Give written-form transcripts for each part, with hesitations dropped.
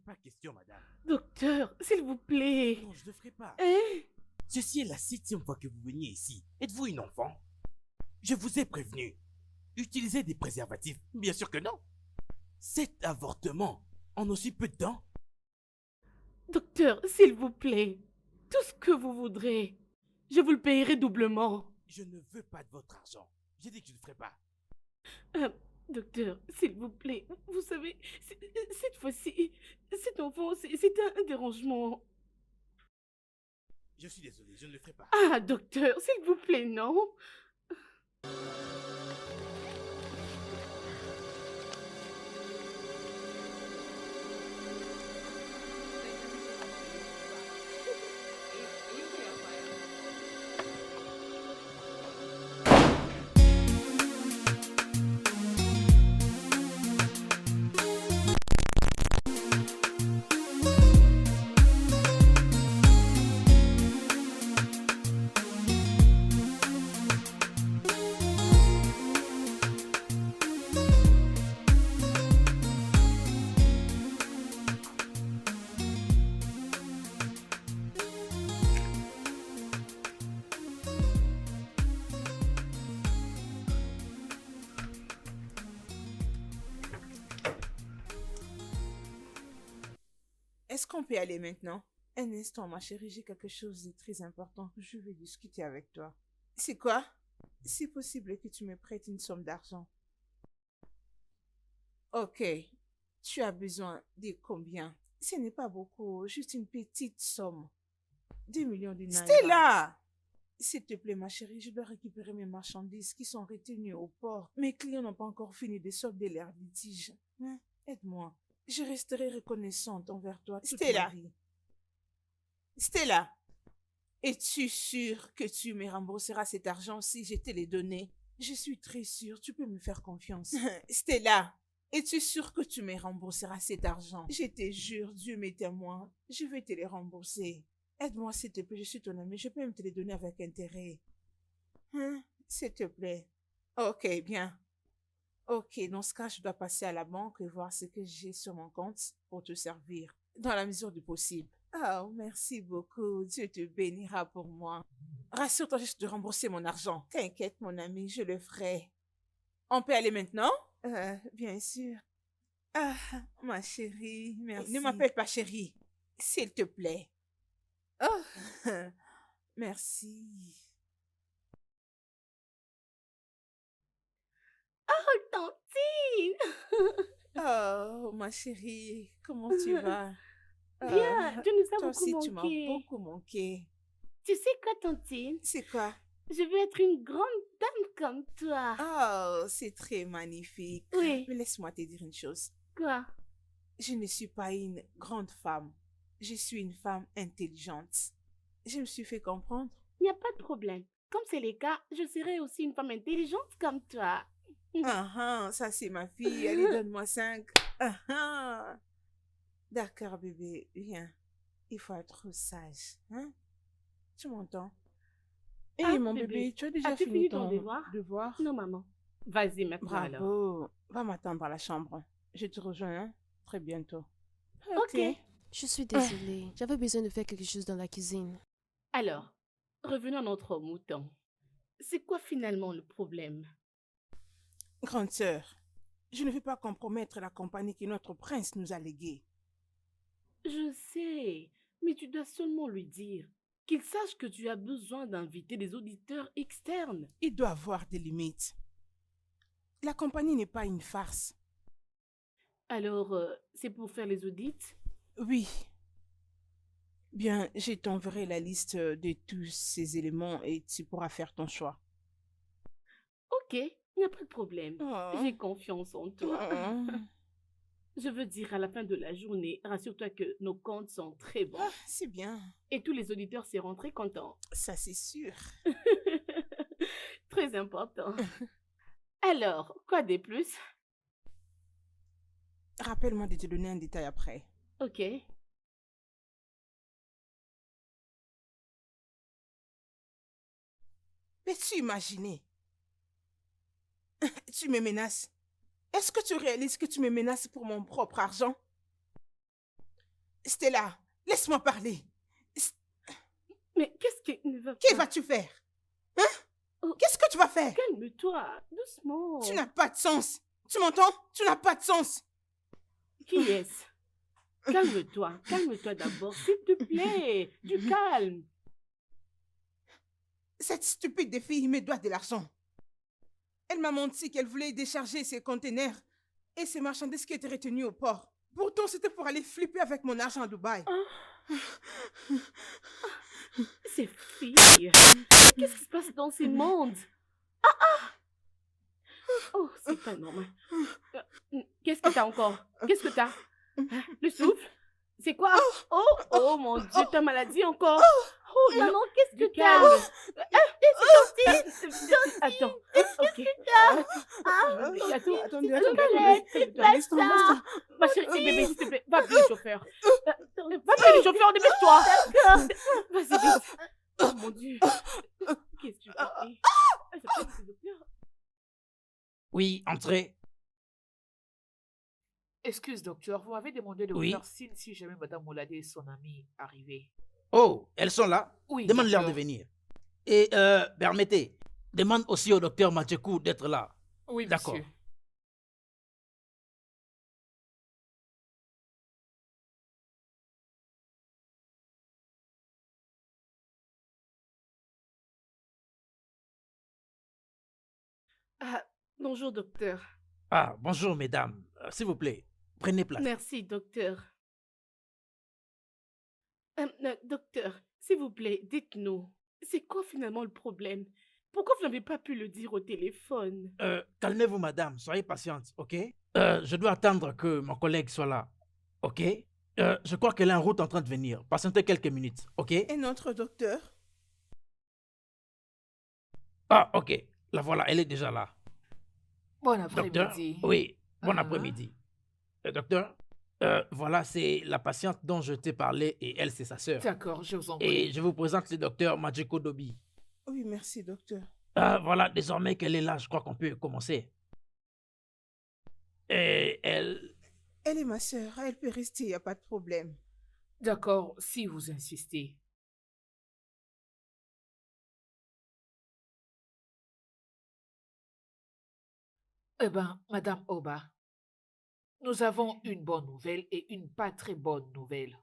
pas question, madame. Docteur, s'il vous plaît. Non, je ne le ferai pas. Hein? Ceci est la 7e fois que vous veniez ici. Êtes-vous une enfant? Je vous ai prévenu. Utilisez des préservatifs? Bien sûr que non. 7 avortements en aussi peu de temps? Docteur, s'il vous plaît. Tout ce que vous voudrez. Je vous le payerai doublement. Je ne veux pas de votre argent. J'ai dit que je ne le ferai pas. Docteur, s'il vous plaît. Vous savez, cette fois-ci, cet enfant, c'est un dérangement. Je suis désolé, je ne le ferai pas. Ah, docteur, s'il vous plaît, non? Est-ce qu'on peut y aller maintenant? Un instant, ma chérie, j'ai quelque chose de très important. Je veux discuter avec toi. C'est quoi? C'est possible que tu me prêtes une somme d'argent. Ok. Tu as besoin de combien? Ce n'est pas beaucoup, juste une petite somme. 2 millions de naira. Stella! S'il te plaît, ma chérie, je dois récupérer mes marchandises qui sont retenues au port. Mes clients n'ont pas encore fini de solder leurs litiges. Hein? Aide-moi. Je resterai reconnaissante envers toi toute ma vie. Stella, es-tu sûre que tu me rembourseras cet argent si je te l'ai donné? Je suis très sûre, tu peux me faire confiance. Stella, es-tu sûre que tu me rembourseras cet argent? Je te jure, Dieu m'est témoin, je vais te les rembourser. Aide-moi s'il te plaît, je suis ton amie, je peux même te les donner avec intérêt. Hein? S'il te plaît. Ok, bien. Ok, dans ce cas, je dois passer à la banque et voir ce que j'ai sur mon compte pour te servir, dans la mesure du possible. Oh, merci beaucoup. Dieu te bénira pour moi. Rassure-toi juste de rembourser mon argent. T'inquiète, mon ami, je le ferai. On peut aller maintenant? Bien sûr. Ah, ma chérie, merci. Ne m'appelle pas chérie, s'il te plaît. Oh, merci. Oh, Tantine! Oh, ma chérie, comment tu vas? Bien, tu nous as Toi beaucoup aussi, tu m'as manqué. beaucoup manqué. Tu sais quoi, Tantine? C'est quoi? Je veux être une grande dame comme toi. Oh, c'est très magnifique. Oui. Mais laisse-moi te dire une chose. Quoi? Je ne suis pas une grande femme. Je suis une femme intelligente. Je me suis fait comprendre. Il n'y a pas de problème. Comme c'est le cas, je serai aussi une femme intelligente comme toi. Ah, ça c'est ma fille. Allez, donne-moi 5. Ah. D'accord, bébé, viens. Il faut être sage. Hein? Tu m'entends? Ah, mon bébé, bébé, tu as déjà as-tu fini fini ton ton devoir? Non, maman. Vas-y maintenant alors. Bravo. Va m'attendre à la chambre. Je te rejoins hein, très bientôt. Ok. Je suis désolée. J'avais besoin de faire quelque chose dans la cuisine. Alors, revenons à notre mouton. C'est quoi finalement le problème? Grande sœur, je ne veux pas compromettre la compagnie que notre prince nous a léguée. Je sais, mais tu dois seulement lui dire qu'il sache que tu as besoin d'inviter des auditeurs externes. Il doit avoir des limites. La compagnie n'est pas une farce. Alors, c'est pour faire les audits? Oui. Bien, je t'enverrai la liste de tous ces éléments et tu pourras faire ton choix. Ok, il n'y a pas de problème. Oh. J'ai confiance en toi. Oh. Je veux dire, à la fin de la journée, rassure-toi que nos comptes sont très bons. Ah, c'est bien. Et tous les auditeurs seront très contents. Ça, c'est sûr. Très important. Alors, quoi de plus? Rappelle-moi de te donner un détail après. Ok. Peux-tu imaginer? Tu me menaces. Est-ce que tu réalises que tu me menaces pour mon propre argent? Stella, laisse-moi parler. Mais qu'est-ce qui ne va pas? Que vas-tu faire? Hein? Oh. Qu'est-ce que tu vas faire? Calme-toi, doucement. Tu n'as pas de sens. Tu m'entends? Tu n'as pas de sens. Qui est-ce? Calme-toi d'abord, s'il te plaît. Du calme. Cette stupide de fille me doit de l'argent. Elle m'a menti qu'elle voulait décharger ses conteneurs et ses marchandises qui étaient retenues au port. Pourtant, c'était pour aller flipper avec mon argent à Dubaï. Ces filles. Qu'est-ce qui se passe dans ces mondes? Oh, c'est pas normal. Qu'est-ce que t'as encore? Qu'est-ce que t'as? Hein? Le souffle? C'est quoi? Oh mon Dieu, ta maladie encore? Oh non, qu'est-ce que t'as? Attends, ok. Attends, Attendez, calme-toi. Ma chérie, bébé, s'il te plaît, va appeler le chauffeur. Va appeler le chauffeur, dépêche-toi. Vas-y, vite. Oh mon Dieu. Qu'est-ce que tu fais? Oui, entrez. Excuse, docteur, vous m'avez demandé de Oui. vous faire signe si jamais Madame Moulade et son amie arrivaient. Oh, elles sont là? Oui, Demande-leur de docteur. venir. Et permettez, demande aussi au docteur Machekou d'être là. Oui, D'accord. monsieur. Ah, bonjour, docteur. Ah, bonjour mesdames. S'il vous plaît, prenez place. Merci, docteur. Docteur, s'il vous plaît, dites-nous, c'est quoi finalement le problème? Pourquoi vous n'avez pas pu le dire au téléphone? Calmez-vous madame, soyez patiente, ok? Je dois attendre que mon collègue soit là, ok? Je crois qu'elle est en route en train de venir. Patientez quelques minutes, ok? Et notre docteur? Ah, ok. La voilà, elle est déjà là. Bon Docteur? après-midi. Oui, bon Ah. après-midi. Docteur, voilà, c'est la patiente dont je t'ai parlé et elle, c'est sa sœur. D'accord, je vous en prie. Et je vous présente le docteur Majiko Dobi. Oui, merci, docteur. Voilà, désormais qu'elle est là, je crois qu'on peut commencer. Et elle... Elle est ma sœur. Elle peut rester, il n'y a pas de problème. D'accord, si vous insistez. Eh bien, Madame Oba, nous avons une bonne nouvelle et une pas très bonne nouvelle.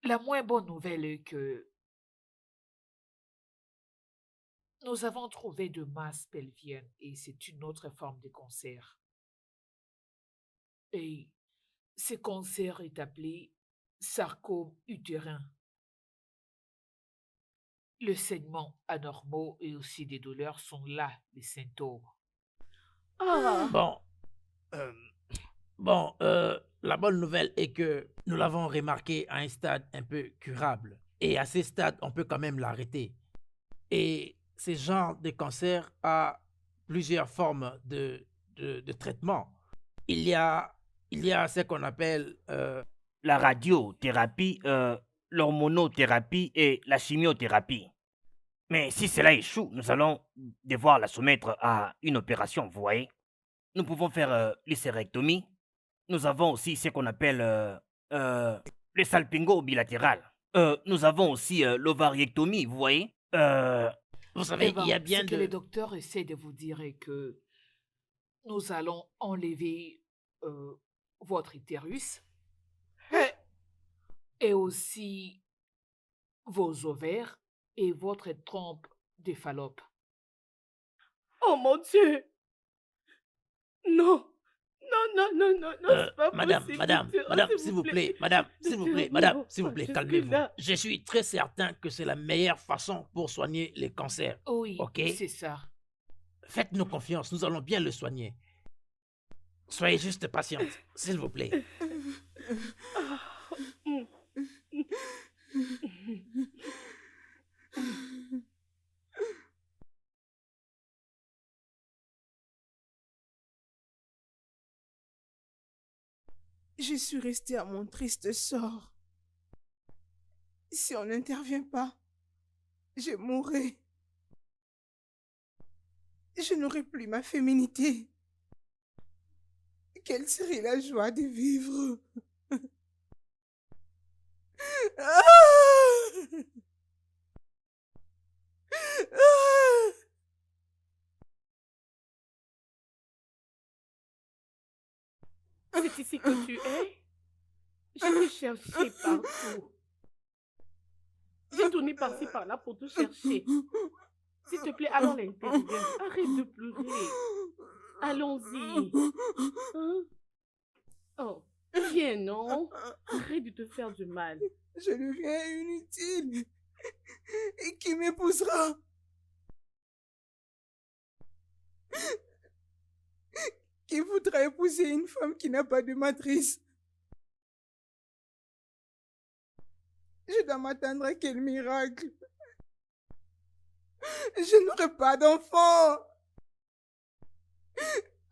La moins bonne nouvelle est que nous avons trouvé de masse pelvienne et c'est une autre forme de cancer. Et ce cancer est appelé sarcome utérin. Le saignement anormaux et aussi des douleurs sont là, les symptômes. Ah, La bonne nouvelle est que nous l'avons remarqué à un stade un peu curable. Et à ce stade, on peut quand même l'arrêter. Et ce genre de cancer a plusieurs formes de traitement. Il y a ce qu'on appelle la radiothérapie, l'hormonothérapie et la chimiothérapie. Mais si cela échoue, nous allons devoir la soumettre à une opération, vous voyez. Nous pouvons faire l'hystérectomie. Nous avons aussi ce qu'on appelle le salpingo bilatéral. Nous avons aussi l'ovariectomie, vous voyez. vous savez, Eh ben, il y a bien ce que de... le docteur essaie de vous dire est que nous allons enlever votre utérus et aussi vos ovaires et votre trompe de Fallope. oh mon Dieu! Non! Non, c'est pas madame, possible, madame, docteur, madame, s'il s'il vous vous plaît. plaît, madame, s'il vous plaît, Docteur, madame, non, s'il vous pas plaît, jusque-là. calmez-vous. Je suis très certain que c'est la meilleure façon pour soigner les cancers. Oui, Ok. c'est ça. Faites-nous confiance, nous allons bien le soigner. Soyez juste patiente, s'il vous plaît. Je suis restée à mon triste sort. Si on n'intervient pas, je mourrai. Je n'aurai plus ma féminité. Quelle serait la joie de vivre? C'est ici que tu es? Je t'ai cherché partout. J'ai tourné par-ci par-là pour te chercher. S'il te plaît, allons à l'intérieur. Arrête de pleurer. Allons-y. Hein? Oh, viens, non? Arrête de te faire du mal. Je deviens inutile. Et qui m'épousera? Qui voudra épouser une femme qui n'a pas de matrice? Je dois m'attendre à quel miracle? Je n'aurai pas d'enfant.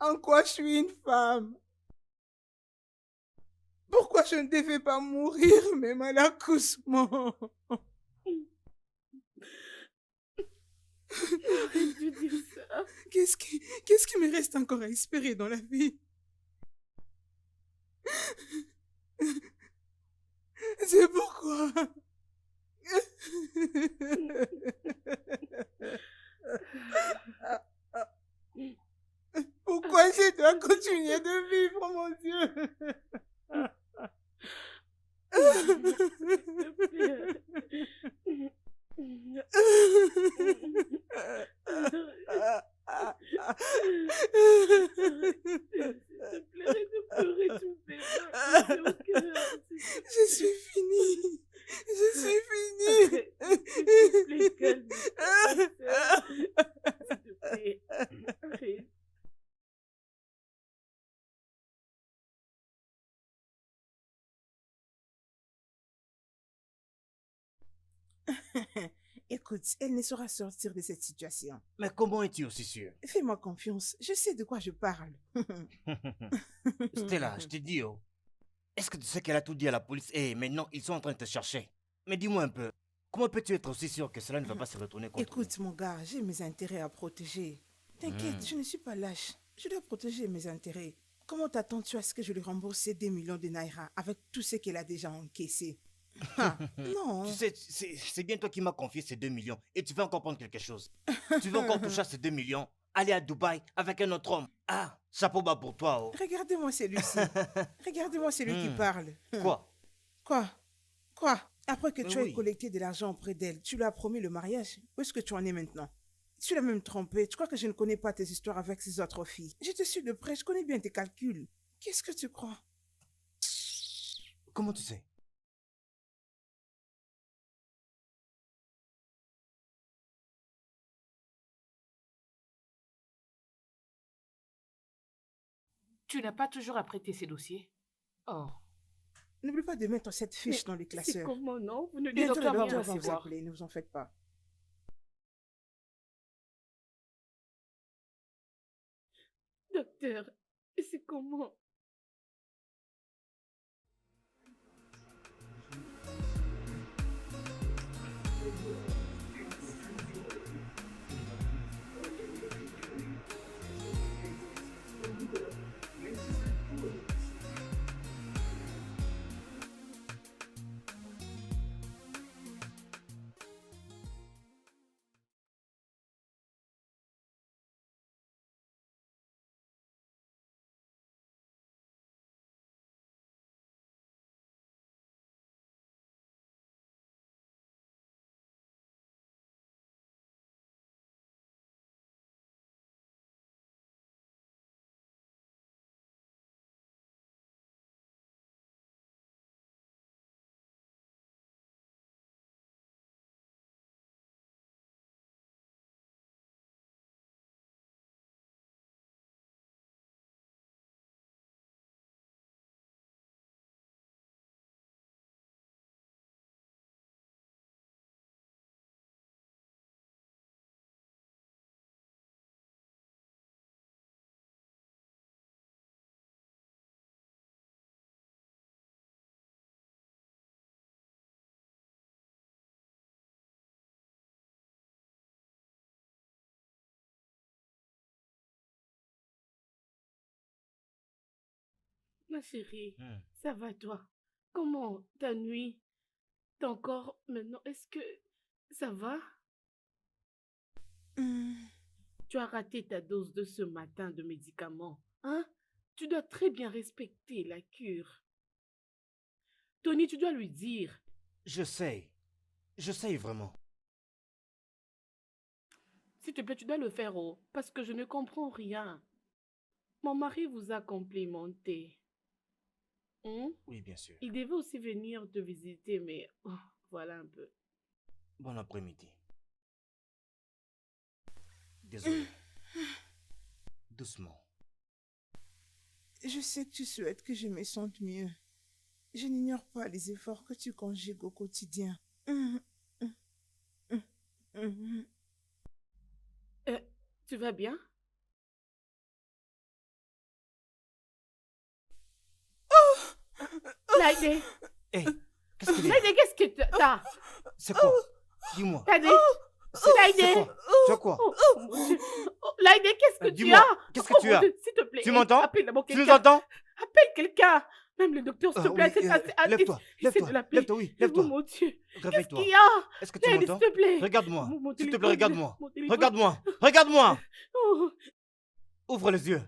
En quoi je suis une femme? Pourquoi je ne devais pas mourir même à l'accouchement? Arrête de dire ça. Qu'est-ce qui me reste encore à espérer dans la vie? C'est pourquoi... Pourquoi je dois continuer de vivre, mon Dieu? S'il te plaît, arrête de pleurer, tu me fais mal au cœur. Je suis finie. Je suis finie. S'il te plaît, calme-toi. S'il te plaît, arrête. Écoute, elle ne saura sortir de cette situation. Mais comment es-tu aussi sûr? Fais-moi confiance, je sais de quoi je parle. Stella, je te dis, oh. Est-ce que tu sais qu'elle a tout dit à la police et maintenant ils sont en train de te chercher? Mais dis-moi un peu, comment peux-tu être aussi sûr que cela ne va pas se retourner contre Écoute, mon gars, j'ai mes intérêts à protéger. T'inquiète, je ne suis pas lâche. Je dois protéger mes intérêts. Comment t'attends-tu à ce que je lui rembourse ces 2 millions de naira avec tout ce qu'elle a déjà encaissé? Ah, non. Tu sais, c'est bien toi qui m'as confié ces 2 millions et tu veux encore prendre quelque chose. Tu veux encore toucher à ces 2 millions, aller à Dubaï avec un autre homme. Ah, chapeau bas pour toi, oh. Regardez-moi celui-ci. Regardez-moi celui qui parle. Quoi? Quoi? Après que tu Oui. aies collecté de l'argent auprès d'elle, tu lui as promis le mariage. Où est-ce que tu en es maintenant? Tu l'as même trompé. Tu crois que je ne connais pas tes histoires avec ces autres filles? Je te suis de près, je connais bien tes calculs. Qu'est-ce que tu crois? Comment tu sais? Tu n'as pas toujours à prêter ces dossiers? Oh, N'oublie pas de mettre cette fiche dans le C'est classeur. comment, non? Vous ne Le dites Bientôt, le docteur va docteur vous va vous recevoir. appeler, ne vous en faites pas. Docteur, c'est comment? Ma chérie, ça va toi? Comment ta nuit? T'as encore maintenant, est-ce que ça va? Hmm. Tu as raté ta dose de ce matin de médicaments, hein? Tu dois très bien respecter la cure. Tony, tu dois lui dire. Je sais vraiment. S'il te plaît, tu dois le faire, oh, parce que je ne comprends rien. Mon mari vous a complimenté. Hein? Oui, bien sûr. Il devait aussi venir te visiter, mais oh, voilà un peu. Bon après-midi. Désolé. Doucement. Je sais que tu souhaites que je me sente mieux. Je n'ignore pas les efforts que tu conjugues au quotidien. Euh, Tu vas bien? Laïdé, Hé, qu'est-ce qu'il y a? Laïdé, qu'est-ce que t'as? C'est quoi? Dis-moi. Laïdé, C'est Laïdé. quoi? Tu as quoi? Oh, mon Dieu. Oh, Laïdé, qu'est-ce que tu Dis-moi, as? qu'est-ce que Oh, tu mon as? Dieu, s'il te plaît. Tu m'entends? Appelle d'abord Tu nous quelqu'un. entends? Appelle quelqu'un. Même le docteur, s'il te plaît. Oui, lève-toi, Essaie de l'appeler. lève-toi, oui, Oh, lève-toi. mon Dieu. Qu'est-ce Réveille-toi. qu'il y a? Est-ce que tu Laïdé, m'entends? s'il te plaît. Regarde-moi. Mon S'il te plaît, téléphone, regarde-moi. mon téléphone. Regarde-moi. Regarde-moi. Oh. Ouvre les yeux.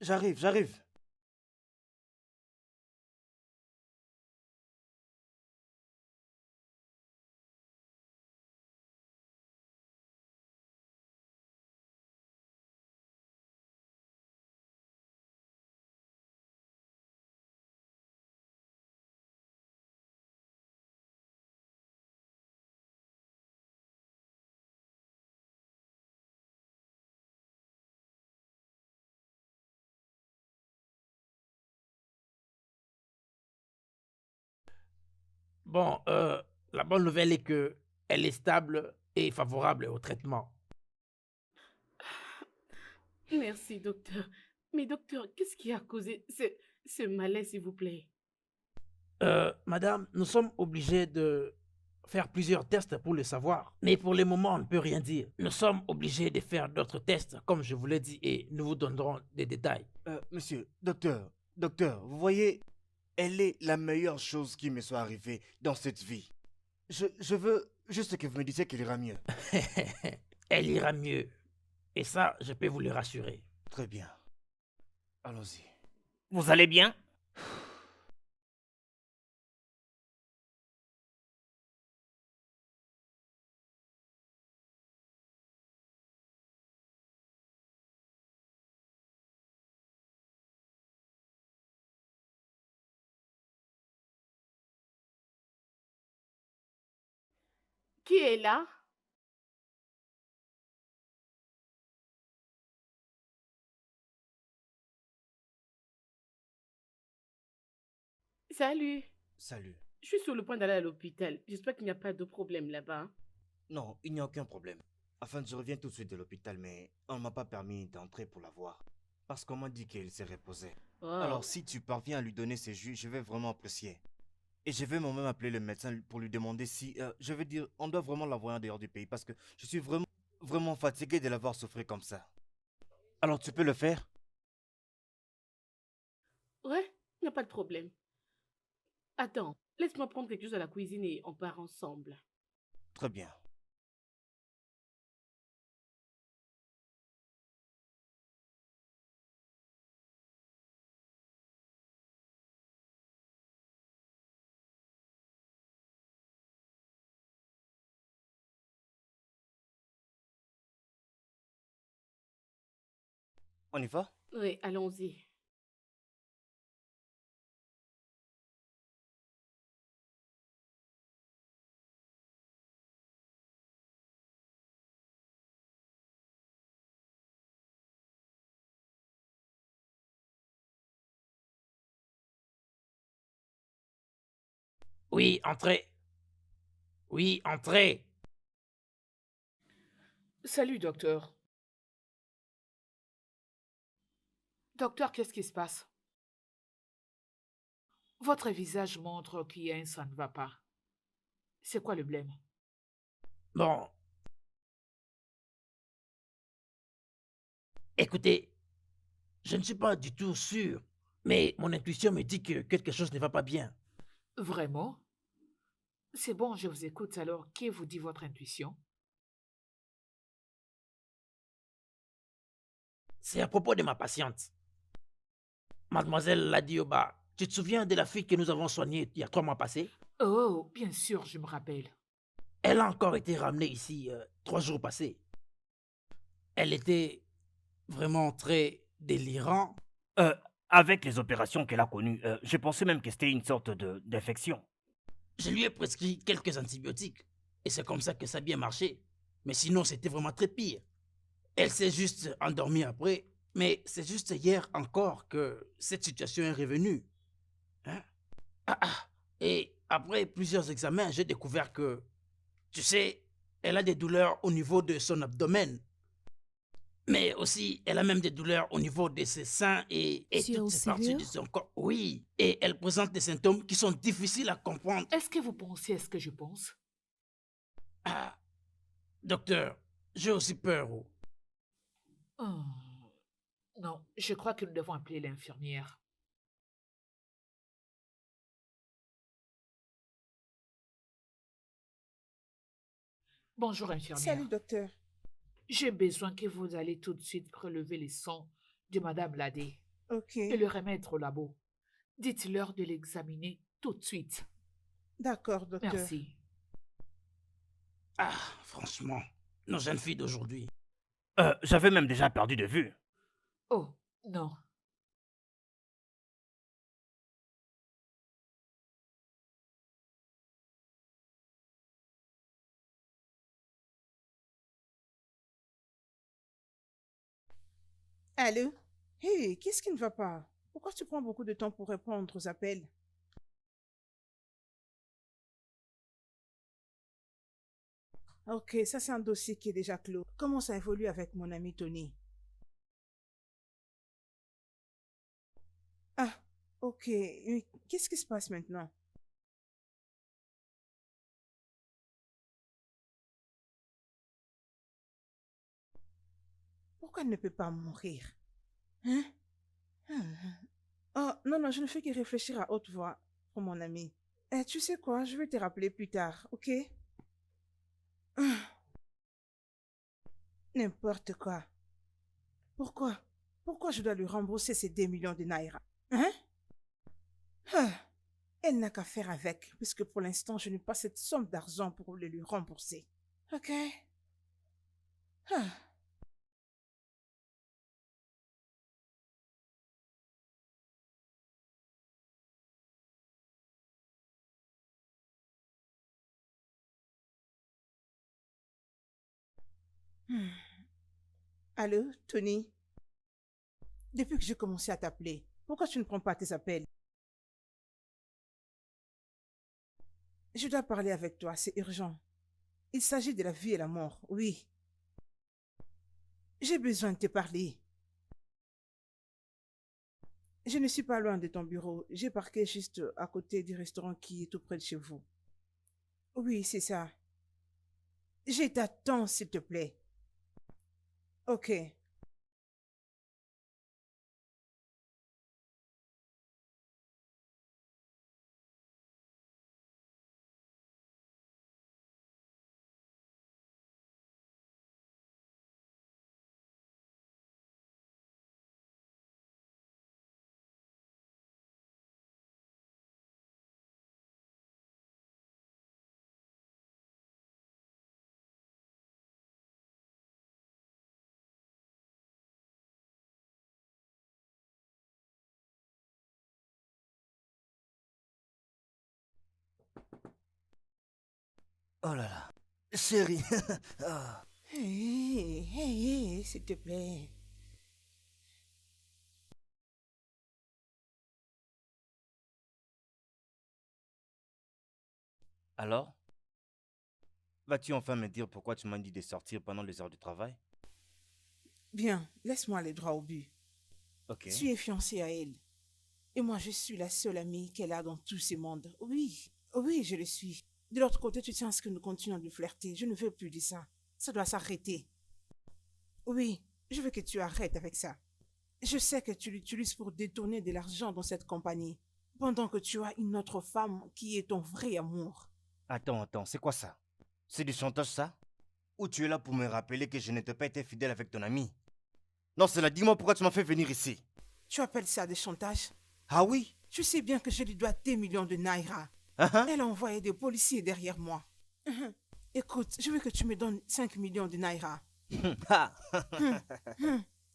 J'arrive. Bon, la bonne nouvelle est que elle est stable et favorable au traitement. Merci, docteur. Mais docteur, qu'est-ce qui a causé ce malaise, s'il vous plaît? Madame, nous sommes obligés de faire plusieurs tests pour le savoir. Mais pour le moment, on ne peut rien dire. Nous sommes obligés de faire d'autres tests, comme je vous l'ai dit, et nous vous donnerons des détails. Monsieur, docteur, vous voyez, elle est la meilleure chose qui me soit arrivée dans cette vie. Je veux juste que vous me disiez qu'elle ira mieux. Elle ira mieux. Et ça, je peux vous le rassurer. Très bien. Allons-y. Vous allez bien? Qui est là? Salut. Salut. Je suis sur le point d'aller à l'hôpital. J'espère qu'il n'y a pas de problème là-bas. Hein. Non, il n'y a aucun problème. Enfin, je reviens tout de suite de l'hôpital, mais on ne m'a pas permis d'entrer pour la voir. Parce qu'on m'a dit qu'elle s'est reposée. Oh. Alors, si tu parviens à lui donner ses jus, je vais vraiment apprécier. Et je vais moi-même appeler le médecin pour lui demander si... je veux dire, on doit vraiment l'envoyer en dehors du pays parce que je suis vraiment fatigué de la voir souffrir comme ça. Alors, tu peux le faire? Ouais, il n'y a pas de problème. Attends, laisse-moi prendre quelque chose à la cuisine et on part ensemble. Très bien. On y va? Oui, allons-y. Oui, entrez. Oui, entrez. Salut, docteur. Docteur, qu'est-ce qui se passe? Votre visage montre qu'il y a ça ne va pas. C'est quoi le blême? Bon, Écoutez, je ne suis pas du tout sûr, mais mon intuition me dit que quelque chose ne va pas bien. Vraiment? C'est bon, je vous écoute alors. Qui vous dit votre intuition? C'est à propos de ma patiente. Mademoiselle Ladioba, tu te souviens de la fille que nous avons soignée il y a 3 mois passés? Oh, bien sûr, je me rappelle. Elle a encore été ramenée ici 3 jours passés. Elle était vraiment très délirante. Euh, avec les opérations qu'elle a connues, je pensais même que c'était une sorte d'infection. Je lui ai prescrit quelques antibiotiques. Et c'est comme ça que ça a bien marché. Mais sinon, c'était vraiment très pire. Elle s'est juste endormie après. Mais c'est juste hier encore que cette situation est revenue. Hein? Et après plusieurs examens, j'ai découvert que, tu sais, elle a des douleurs au niveau de son abdomen. Mais aussi, elle a même des douleurs au niveau de ses seins et C'est toutes ces aussi parties sévère? de son corps. Oui, et elle présente des symptômes qui sont difficiles à comprendre. Est-ce que vous pensez à ce que je pense? Ah, docteur, j'ai aussi peur. Oh. Hmm, Non, je crois que nous devons appeler l'infirmière. Bonjour, Salut, infirmière. docteur. J'ai besoin que vous allez tout de suite prélever les sangs de Madame Ladé Ok, et le remettre au labo. Dites-leur de l'examiner tout de suite. d'accord, docteur. Merci. Ah, franchement, nos jeunes filles d'aujourd'hui. J'avais même déjà perdu de vue. Oh, non. Allô? Hé, qu'est-ce qui ne va pas? Pourquoi tu prends beaucoup de temps pour répondre aux appels? Ok, ça c'est un dossier qui est déjà clos. Comment ça évolue avec mon ami Tony? Ah, ok. Mais qu'est-ce qui se passe maintenant? Pourquoi elle ne peut pas mourir? Hein? Oh, non, non, je ne fais que réfléchir à haute voix pour mon ami. Tu sais quoi, je vais te rappeler plus tard, ok? Ah, n'importe quoi. Pourquoi? Pourquoi je dois lui rembourser ces 2 millions de naira? Hein? Ah, elle n'a qu'à faire avec, puisque pour l'instant, je n'ai pas cette somme d'argent pour le lui rembourser. Ok? Ah. Hmm. Allô, Tony? Depuis que j'ai commencé à t'appeler, pourquoi tu ne prends pas tes appels? Je dois parler avec toi, c'est urgent. Il s'agit de la vie et la mort, oui. J'ai besoin de te parler. Je ne suis pas loin de ton bureau. J'ai parqué juste à côté du restaurant qui est tout près de chez vous. Oui, c'est ça. Je t'attends, s'il te plaît. Ok. Oh là là. Chérie. Ah. Hé, hé, hé, s'il te plaît. Alors, vas-tu enfin me dire pourquoi tu m'as dit de sortir pendant les heures de travail? Bien, laisse-moi aller droit au but. Ok. Tu es fiancé à elle. Et moi, je suis la seule amie qu'elle a dans tout ce monde. Oui, oui, je le suis. De l'autre côté, tu tiens à ce que nous continuons de flirter. Je ne veux plus de ça. Ça doit s'arrêter. Oui, je veux que tu arrêtes avec ça. Je sais que tu l'utilises pour détourner de l'argent dans cette compagnie, pendant que tu as une autre femme qui est ton vrai amour. Attends, c'est quoi ça? C'est du chantage ça? Ou tu es là pour me rappeler que je n'étais pas été fidèle avec ton ami? Non, cela dis-moi pourquoi tu m'as fait venir ici. Tu appelles ça des chantages? Ah oui? Tu sais bien que je lui dois des millions de naira. Elle a envoyé des policiers derrière moi. Écoute, je veux que tu me donnes 5 millions de naira.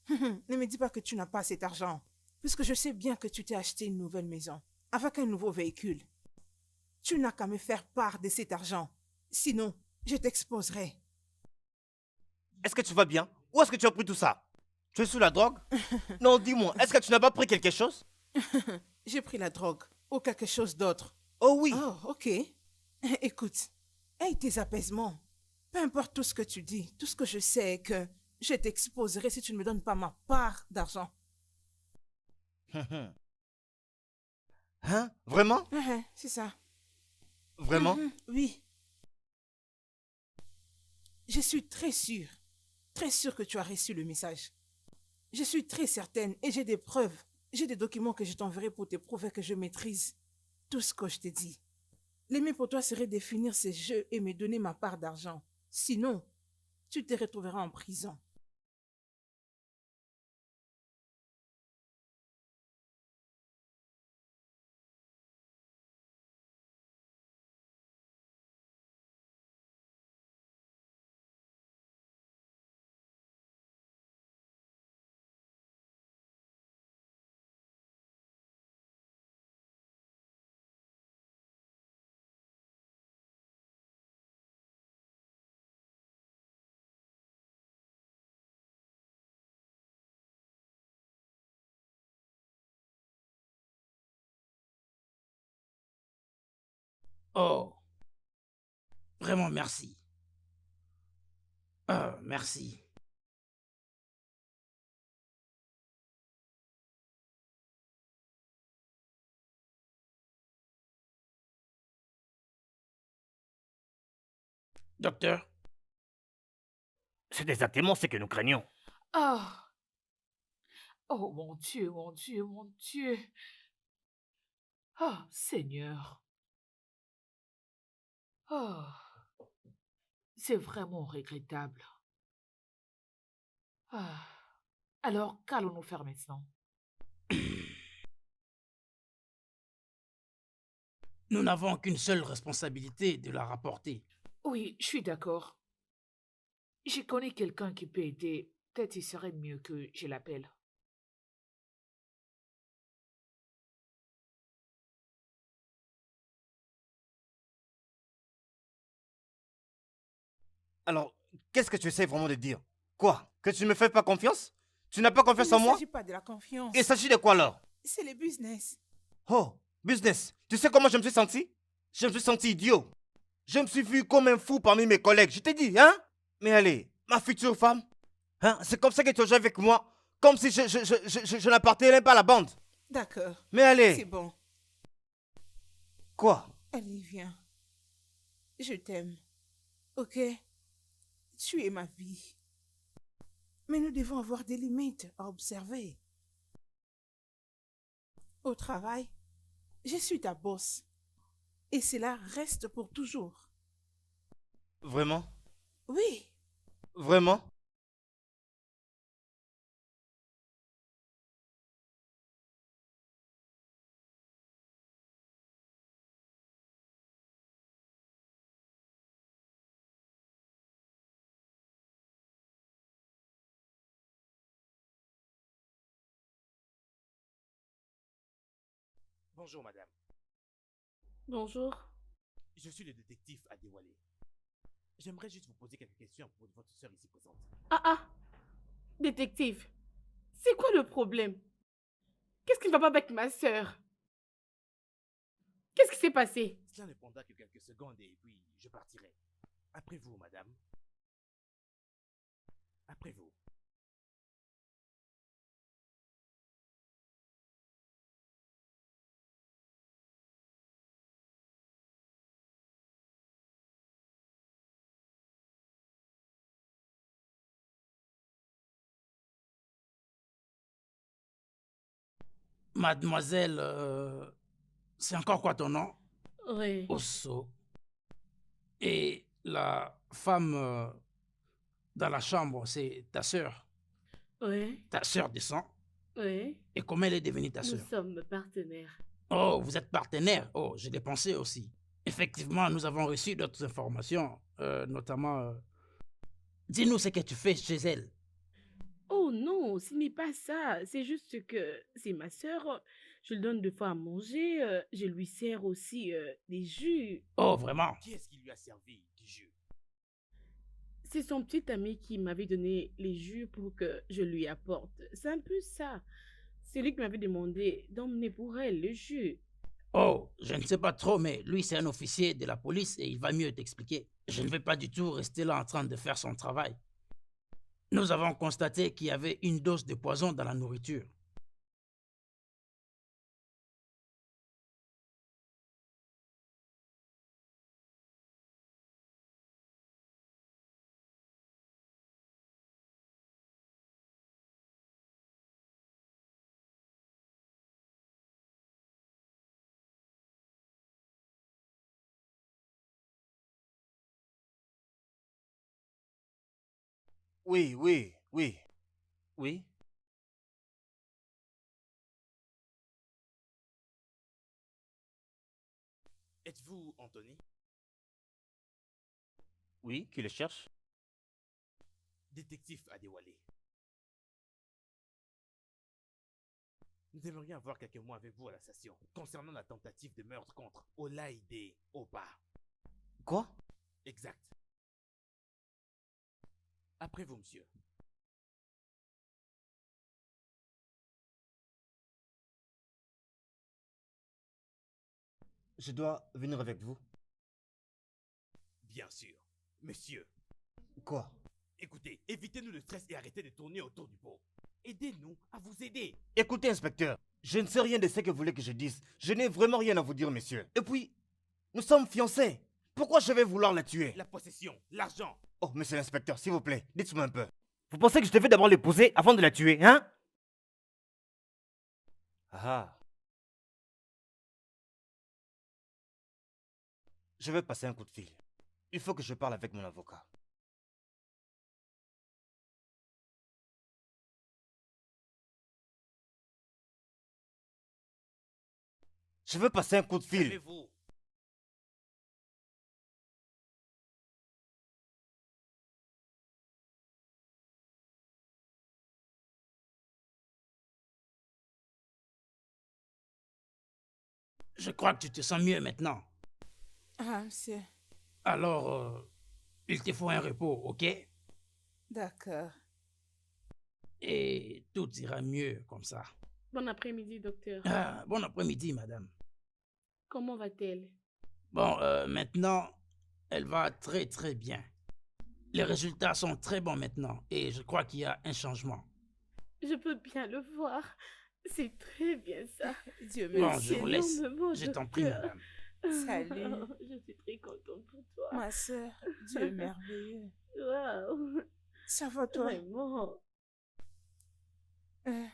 Ne me dis pas que tu n'as pas cet argent, puisque je sais bien que tu t'es acheté une nouvelle maison, avec un nouveau véhicule. Tu n'as qu'à me faire part de cet argent. Sinon, je t'exposerai. Est-ce que tu vas bien? Où est-ce que tu as pris tout ça? Tu es sous la drogue? Non, dis-moi, est-ce que tu n'as pas pris quelque chose? J'ai pris la drogue, ou quelque chose d'autre. Oh oui. Oh, ok. Écoute, aie tes apaisements. Peu importe tout ce que tu dis, tout ce que je sais est que je t'exposerai si tu ne me donnes pas ma part d'argent. Hein? Vraiment? C'est ça. Vraiment? Oui. Je suis très sûre que tu as reçu le message. Je suis très certaine et j'ai des preuves. J'ai des documents que je t'enverrai pour te prouver que je maîtrise tout ce que je t'ai dit. Le mieux pour toi serait de finir ces jeux et me donner ma part d'argent. Sinon, tu te retrouveras en prison. Oh, vraiment merci. Merci. Docteur, C'est exactement ce que nous craignons. Ah, oh mon Dieu, mon Dieu, mon Dieu. Ah, Seigneur. Ah, c'est vraiment regrettable. Ah, alors qu'allons-nous faire maintenant? nous n'avons qu'une seule responsabilité de la rapporter. Oui, je suis d'accord. Je connais quelqu'un qui peut aider. Peut-être il serait mieux que je l'appelle. Alors, qu'est-ce que tu essaies vraiment de dire? Quoi? Que tu ne me fais pas confiance? Tu n'as pas Il confiance ne en moi? s'agit pas de la confiance. Il s'agit de quoi alors? C'est le business. Oh, business. Tu sais comment je me suis senti? Je me suis senti idiot. Je me suis vu comme un fou parmi mes collègues. Je t'ai dit, hein? Mais allez, ma future femme, hein? C'est comme ça que tu as joué avec moi. Comme si je n'appartenais pas à la bande. D'accord. Mais allez. C'est bon. Quoi? Allez, viens. Je t'aime. Ok? Tu es ma vie. Mais nous devons avoir des limites à observer. Au travail, je suis ta boss. Et cela reste pour toujours. Vraiment? Oui. Vraiment? Bonjour, madame. Bonjour. Je suis le détective Adewale. J'aimerais juste vous poser quelques questions pour votre soeur ici présente. Ah, détective. C'est quoi le problème? Qu'est-ce qui ne va pas avec ma sœur? Qu'est-ce qui s'est passé? Cela ne prendra que quelques secondes et puis je partirai. Après vous, madame. Après vous. Mademoiselle, c'est encore quoi ton nom? Oui. Osso. Et la femme dans la chambre, c'est ta sœur. Oui. Ta sœur de sang. Oui. Et comment elle est devenue ta Nous sœur? sommes partenaires. Oh, vous êtes partenaire. Oh, je l'ai pensé aussi. Effectivement, nous avons reçu d'autres informations, notamment... Dis-nous ce que tu fais chez elle. Oh non, ce n'est pas ça. C'est juste que c'est ma sœur. Je lui donne 2 fois à manger. Je lui sers aussi des jus. Oh, vraiment? Qui est-ce qui lui a servi du jus? C'est son petit ami qui m'avait donné les jus pour que je lui apporte. C'est un peu ça. C'est lui qui m'avait demandé d'emmener pour elle le jus. Oh, je ne sais pas trop, mais lui, c'est un officier de la police et il va mieux t'expliquer. Je ne vais pas du tout rester là en train de faire son travail. Nous avons constaté qu'il y avait une dose de poison dans la nourriture. Oui, oui, oui. Oui. Êtes-vous Anthony? Oui, qui le cherche? Détective Adewale. Nous aimerions avoir quelques mots avec vous à la station concernant la tentative de meurtre contre Olaide Oba. Quoi? Exact. Après vous, monsieur. Je dois venir avec vous. Bien sûr. Monsieur, Quoi? écoutez, évitez-nous le stress et arrêtez de tourner autour du pot. Aidez-nous à vous aider. Écoutez, inspecteur, je ne sais rien de ce que vous voulez que je dise. Je n'ai vraiment rien à vous dire, monsieur. Et puis, nous sommes fiancés. Pourquoi je vais vouloir la tuer? La possession, l'argent. Oh, monsieur l'inspecteur, s'il vous plaît, dites-moi un peu. Vous pensez que je devais d'abord l'épouser avant de la tuer, hein? Ah. Je vais passer un coup de fil. Il faut que je parle avec mon avocat. Je veux passer un coup de fil. Calmez-vous. Je crois que tu te sens mieux maintenant. Ah, monsieur. Alors, il te faut un repos, ok? D'accord. Et tout ira mieux comme ça. Bon après-midi, docteur. Ah, bon après-midi, madame. Comment va-t-elle? Bon, maintenant, elle va très très bien. Les résultats sont très bons maintenant et je crois qu'il y a un changement. Je peux bien le voir. C'est très bien ça. Dieu Bon, merci. je vous laisse. Énormément, Je t'en prie, docteur. madame. Salut. Je suis très contente pour toi. Ma soeur, Dieu est merveilleux. Waouh. Ça va toi? Vraiment. Euh,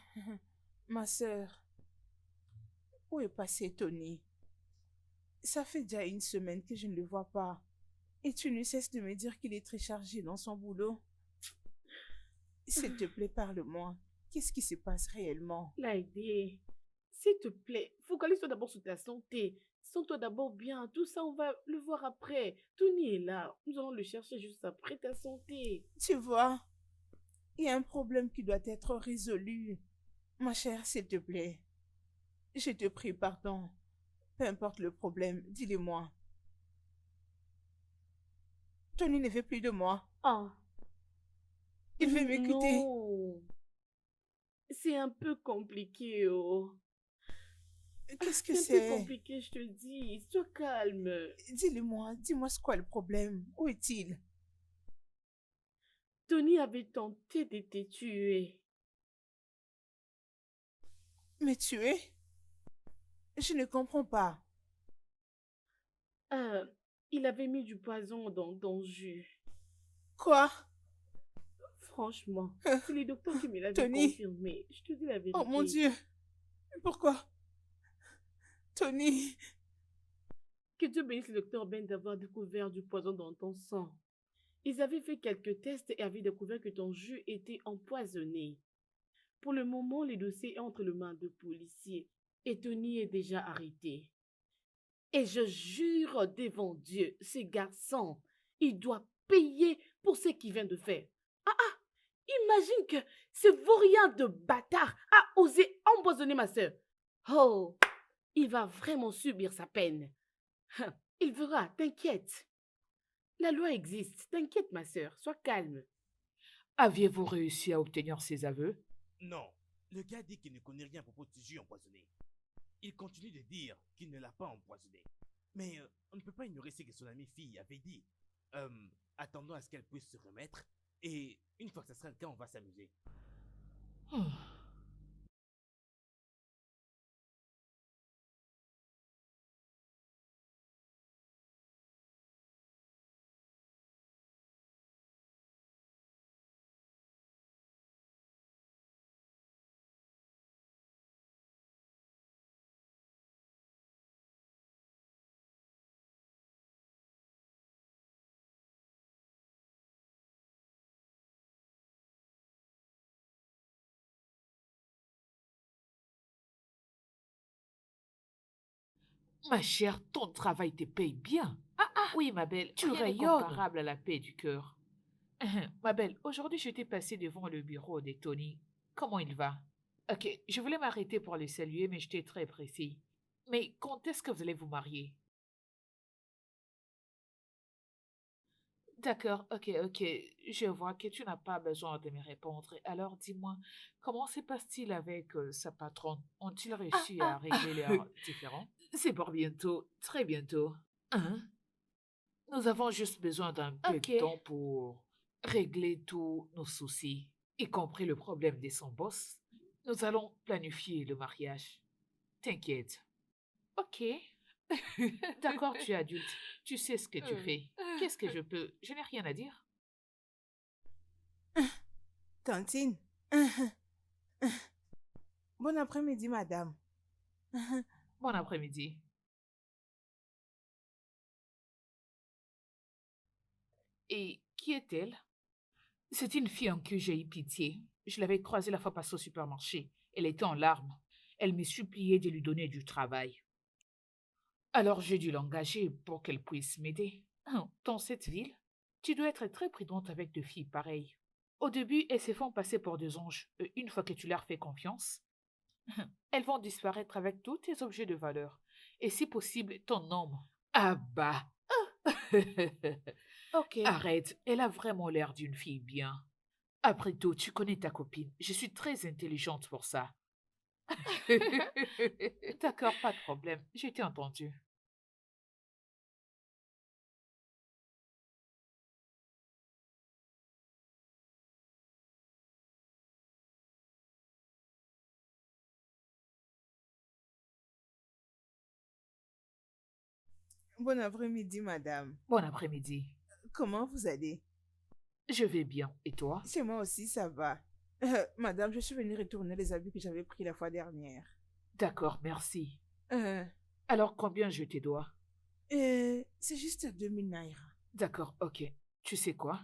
ma soeur, où est passé Tony? Ça fait déjà 1 semaine que je ne le vois pas. Et tu ne cesses de me dire qu'il est très chargé dans son boulot. S'il te plaît, parle-moi. Qu'est-ce qui se passe réellement? Laïdé, s'il te plaît, focalise-toi d'abord sur ta santé. Sens-toi d'abord bien. Tout ça, on va le voir après. Tony est là. Nous allons le chercher juste après ta santé. Tu vois, il y a un problème qui doit être résolu. Ma chère, s'il te plaît. Je te prie, pardon. Peu importe le problème, dis-le-moi. Tony ne veut plus de moi. Oh. Il veut me quitter. Non. C'est un peu compliqué, oh. Qu'est-ce que C'est un peu c'est? compliqué, je te dis. Sois calme. Dis-le-moi, dis-moi c'est quoi le problème? Où est-il? Tony avait tenté de te tuer. Me tuer? Je ne comprends pas. Il avait mis du poison dans ton jus. Quoi? Franchement, c'est les docteurs qui me l'avaient Tony. confirmé. Je te dis la vérité. Oh mon Dieu! Pourquoi? Tony, Que Dieu bénisse le docteur Ben d'avoir découvert du poison dans ton sang. Ils avaient fait quelques tests et avaient découvert que ton jus était empoisonné. Pour le moment, le dossier est entre les mains de policiers et Tony est déjà arrêté. Et je jure devant Dieu, ce garçon, il doit payer pour ce qu'il vient de faire. Imagine que ce vaurien de bâtard a osé empoisonner ma sœur. Oh, il va vraiment subir sa peine. Il verra, t'inquiète. La loi existe, t'inquiète ma sœur, sois calme. Aviez-vous réussi à obtenir ses aveux? Non, le gars dit qu'il ne connaît rien à propos de ce jus empoisonné. Il continue de dire qu'il ne l'a pas empoisonné. Mais on ne peut pas ignorer ce que son amie fille avait dit. Attendons à ce qu'elle puisse se remettre. Et une fois que ça sera le cas, on va s'amuser. Hmm. Ma chère, ton travail te paye bien. Oui, ma belle, tu rien n'est rayonnes. comparable Comparable à la paix du cœur. Ma belle, aujourd'hui, j'étais passée devant le bureau de Tony. Comment il va? Ok, je voulais m'arrêter pour le saluer, mais j'étais très précis. Mais quand est-ce que vous allez vous marier? D'accord, ok. Je vois que tu n'as pas besoin de me répondre. Alors dis-moi, comment se passe-t-il avec sa patronne? Ont-ils réussi à régler leurs différends? C'est pour bientôt, très bientôt. Hein? Nous avons juste besoin d'un peu Ok. de temps pour régler tous nos soucis, y compris le problème de son boss. Nous allons planifier le mariage. T'inquiète. Ok. D'accord, tu es adulte. Tu sais ce que tu fais. Qu'est-ce que je peux? Je n'ai rien à dire. Tantine. Bon après-midi, madame. Bon après-midi. Et qui est-elle? C'est une fille en qui j'ai eu pitié. Je l'avais croisée la fois passée au supermarché. Elle était en larmes. Elle me suppliait de lui donner du travail. Alors j'ai dû l'engager pour qu'elle puisse m'aider. Dans cette ville, tu dois être très prudente avec deux filles pareilles. Au début, elles se font passer pour des anges. Une fois que tu leur fais confiance, elles vont disparaître avec tous tes objets de valeur. Et si possible, ton homme. Ah bah. Ok. Arrête, elle a vraiment l'air d'une fille bien. Après tout, tu connais ta copine. Je suis très intelligente pour ça. D'accord, pas de problème. J'ai été entendue. Bon après-midi, madame. Bon après-midi. Comment vous allez? Je vais bien. Et toi? Chez moi aussi, ça va. Madame, je suis venue retourner les habits que j'avais pris la fois dernière. D'accord, merci. Euh, Alors, combien je te dois? c'est juste 2000 naira. D'accord, ok. Tu sais quoi?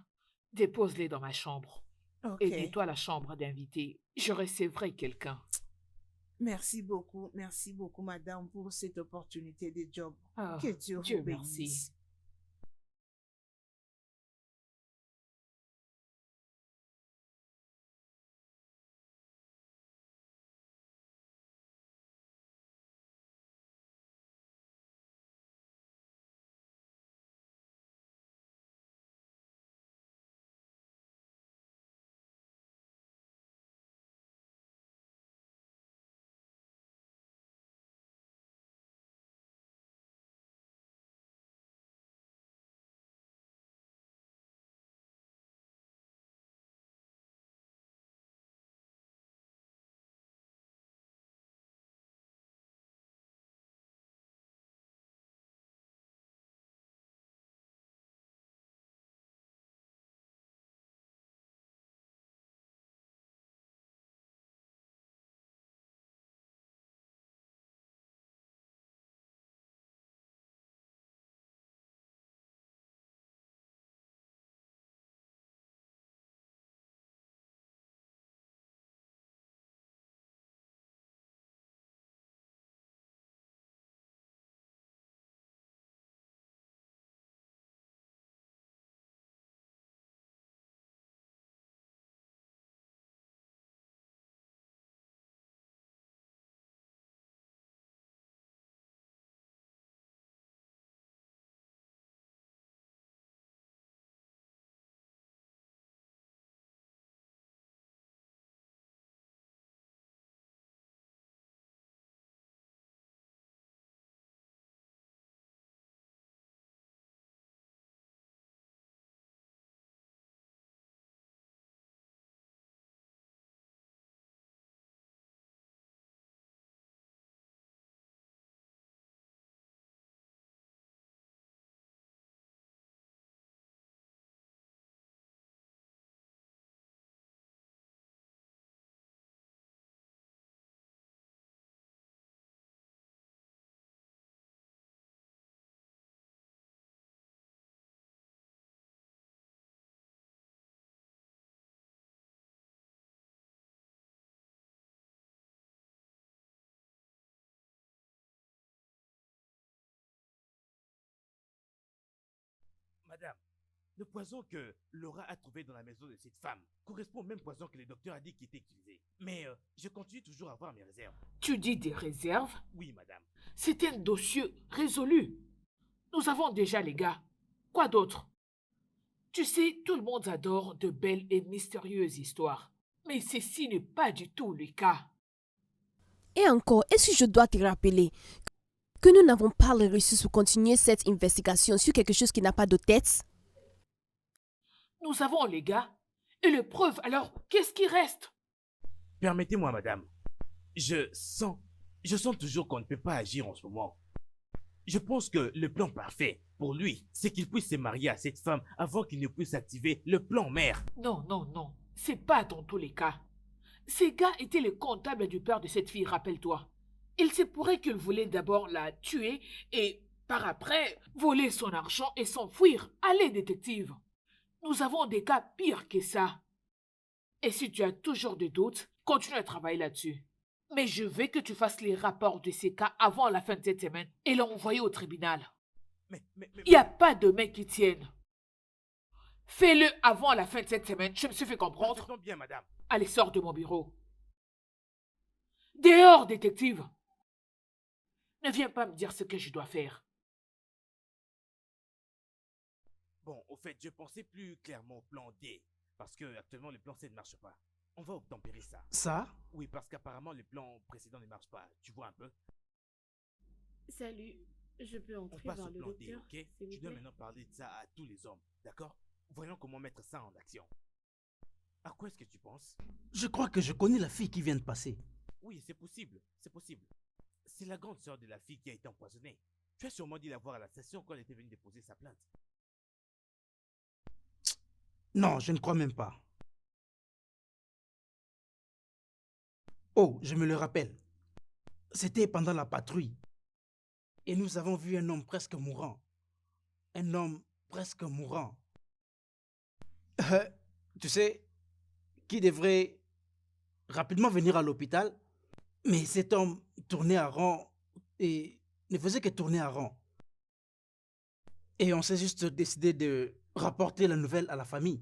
Dépose-les dans ma chambre. Ok. Et nettoie la chambre d'invité. Je recevrai quelqu'un. Merci beaucoup, madame, pour cette opportunité de job. Ah, Que Dieu Dieu vous merci. bénisse. Madame, le poison que Laura a trouvé dans la maison de cette femme correspond au même poison que le docteur a dit qui était utilisé. Mais je continue toujours à avoir mes réserves. Tu dis des réserves? Oui, madame. C'est un dossier résolu. Nous avons déjà les gars. Quoi d'autre? Tu sais, tout le monde adore de belles et mystérieuses histoires. Mais ceci n'est pas du tout le cas. Et encore, est-ce que je dois te rappeler que nous n'avons pas les ressources pour continuer cette investigation sur quelque chose qui n'a pas de tête? Nous avons les gars. Et les preuves, alors, qu'est-ce qui reste? Permettez-moi, madame. Je sens toujours qu'on ne peut pas agir en ce moment. Je pense que le plan parfait pour lui, c'est qu'il puisse se marier à cette femme avant qu'il ne puisse activer le plan mère. Non, non, non. C'est pas dans tous les cas. Ces gars étaient les comptables du père de cette fille, rappelle-toi. Il se pourrait qu'ils voulaient d'abord la tuer et, par après, voler son argent et s'enfuir. Allez, détective. Nous avons des cas pires que ça. Et si tu as toujours des doutes, continue à travailler là-dessus. Mais je veux que tu fasses les rapports de ces cas avant la fin de cette semaine et l'envoyer au tribunal. Il n'y a pas de mecs qui tiennent. Fais-le avant la fin de cette semaine, je me suis fait comprendre. Parfaitement bien, madame. Allez, sors de mon bureau. Dehors, détective. Ne viens pas me dire ce que je dois faire. Bon, au fait, je pensais plus clairement au plan D. Parce que actuellement, le plan C ne marche pas. On va obtempérer ça. Ça? Oui, parce qu'apparemment, le plan précédent ne marche pas. Tu vois un peu? Salut, je peux On entrer passe voir au le plan D, docteur, ok? s'il vous Tu dois plaît? maintenant parler de ça à tous les hommes, d'accord? Voyons comment mettre ça en action. À quoi est-ce que tu penses? Je crois que je connais la fille qui vient de passer. Oui, c'est possible, c'est possible. C'est la grande sœur de la fille qui a été empoisonnée. Tu as sûrement dû la voir à la station quand elle était venue déposer sa plainte. Non, je ne crois même pas. Oh, je me le rappelle. C'était pendant la patrouille. Et nous avons vu un homme presque mourant. Un homme presque mourant. Tu sais, qui devrait rapidement venir à l'hôpital. Mais cet homme tournait à rond et ne faisait que tourner à rond. Et on s'est juste décidé de rapporter la nouvelle à la famille.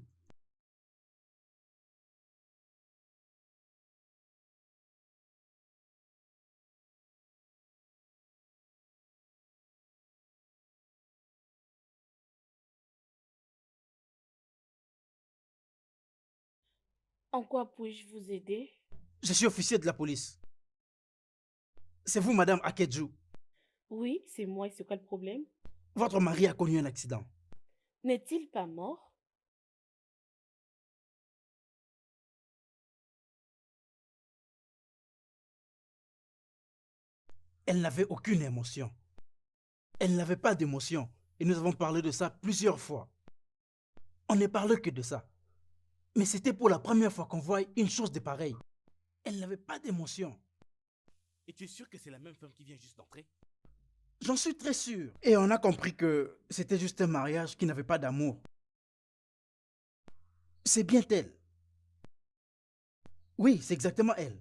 En quoi puis-je vous aider? Je suis officier de la police. C'est vous, madame Akedju. Oui, c'est moi, et c'est quoi le problème? Votre mari a connu un accident. N'est-il pas mort? Elle n'avait aucune émotion. Elle n'avait pas d'émotion. Et nous avons parlé de ça plusieurs fois. On ne parle que de ça. Mais c'était pour la première fois qu'on voit une chose de pareille. Elle n'avait pas d'émotion. Et tu es sûr que c'est la même femme qui vient juste d'entrer? J'en suis très sûr. Et on a compris que c'était juste un mariage qui n'avait pas d'amour. C'est bien elle. Oui, c'est exactement elle.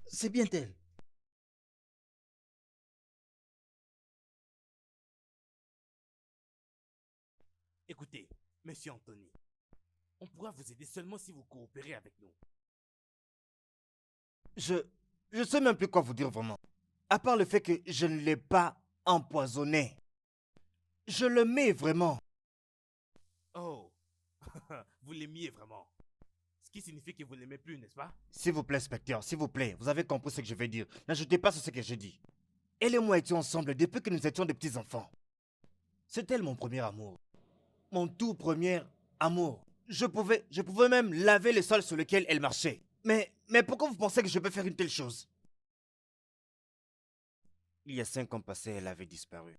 C'est bien elle. Écoutez, monsieur Anthony, on pourra vous aider seulement si vous coopérez avec nous. Je sais même plus quoi vous dire vraiment. À part le fait que je ne l'ai pas empoisonné. Je le mets vraiment. Oh, vous l'aimiez vraiment. Ce qui signifie que vous l'aimez plus, n'est-ce pas? S'il vous plaît, inspecteur, s'il vous plaît, vous avez compris ce que je vais dire. N'ajoutez pas sur ce que j'ai dit. Elle et moi étions ensemble depuis que nous étions des petits enfants. C'est elle mon premier amour. Mon tout premier amour. Je pouvais même laver le sol sur lequel elle marchait. Mais pourquoi vous pensez que je peux faire une telle chose? Il y a 5 ans passés, elle avait disparu.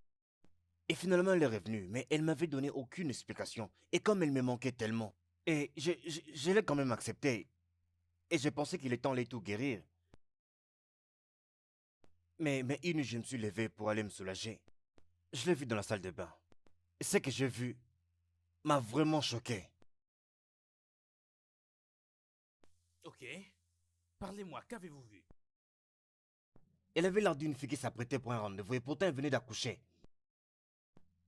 Et finalement, elle est revenue, mais elle m'avait donné aucune explication. Et comme elle me manquait tellement, et je l'ai quand même accepté. Et j'ai pensé qu'il est temps de tout guérir. Mais une nuit, je me suis levé pour aller me soulager. Je l'ai vue dans la salle de bain. Et ce que j'ai vu m'a vraiment choqué. Ok. Parlez-moi, qu'avez-vous vu? Elle avait l'air d'une fille qui s'apprêtait pour un rendez-vous et pourtant elle venait d'accoucher.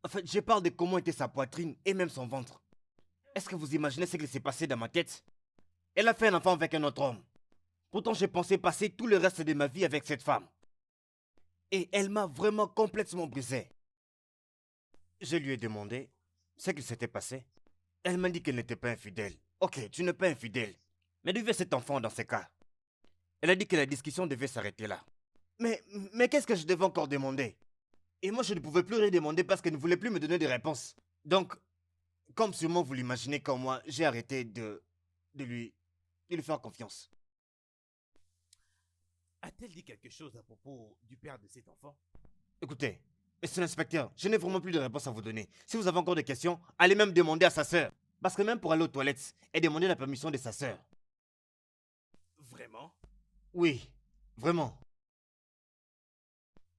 En fait, je parle de comment était sa poitrine et même son ventre. Est-ce que vous imaginez ce qui s'est passé dans ma tête? Elle a fait un enfant avec un autre homme. Pourtant, j'ai pensé passer tout le reste de ma vie avec cette femme. Et elle m'a vraiment complètement brisé. Je lui ai demandé ce qui s'était passé. Elle m'a dit qu'elle n'était pas infidèle. Ok, tu n'es pas infidèle. Mais d'où vient cet enfant dans ce cas? Elle a dit que la discussion devait s'arrêter là. Mais qu'est-ce que je devais encore demander? Et moi, je ne pouvais plus rien demander parce qu'elle ne voulait plus me donner des réponses. Donc, comme sûrement vous l'imaginez comme moi, j'ai arrêté de lui faire confiance. A-t-elle dit quelque chose à propos du père de cet enfant? Écoutez, monsieur l'inspecteur, je n'ai vraiment plus de réponse à vous donner. Si vous avez encore des questions, allez même demander à sa sœur. Parce que même pour aller aux toilettes, elle demandait la permission de sa sœur. Vraiment? Oui, vraiment.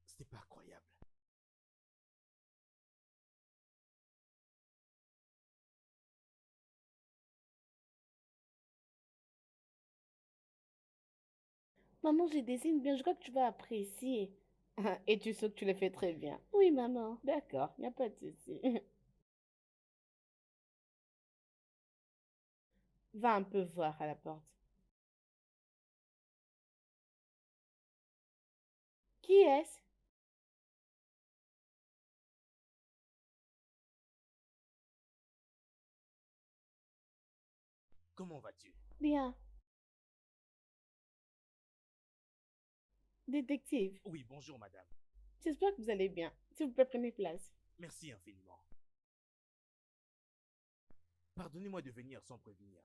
C'est pas croyable. Maman, je dessine bien, je crois que tu vas apprécier. Et tu sais que tu le fais très bien. Oui, maman. D'accord, il n'y a pas de souci. Va un peu voir à la porte. Qui est-ce? Comment vas-tu? Bien. Détective, Oui, bonjour madame. j'espère que vous allez bien. S'il vous plaît, prenez place. Merci infiniment. Pardonnez-moi de venir sans prévenir.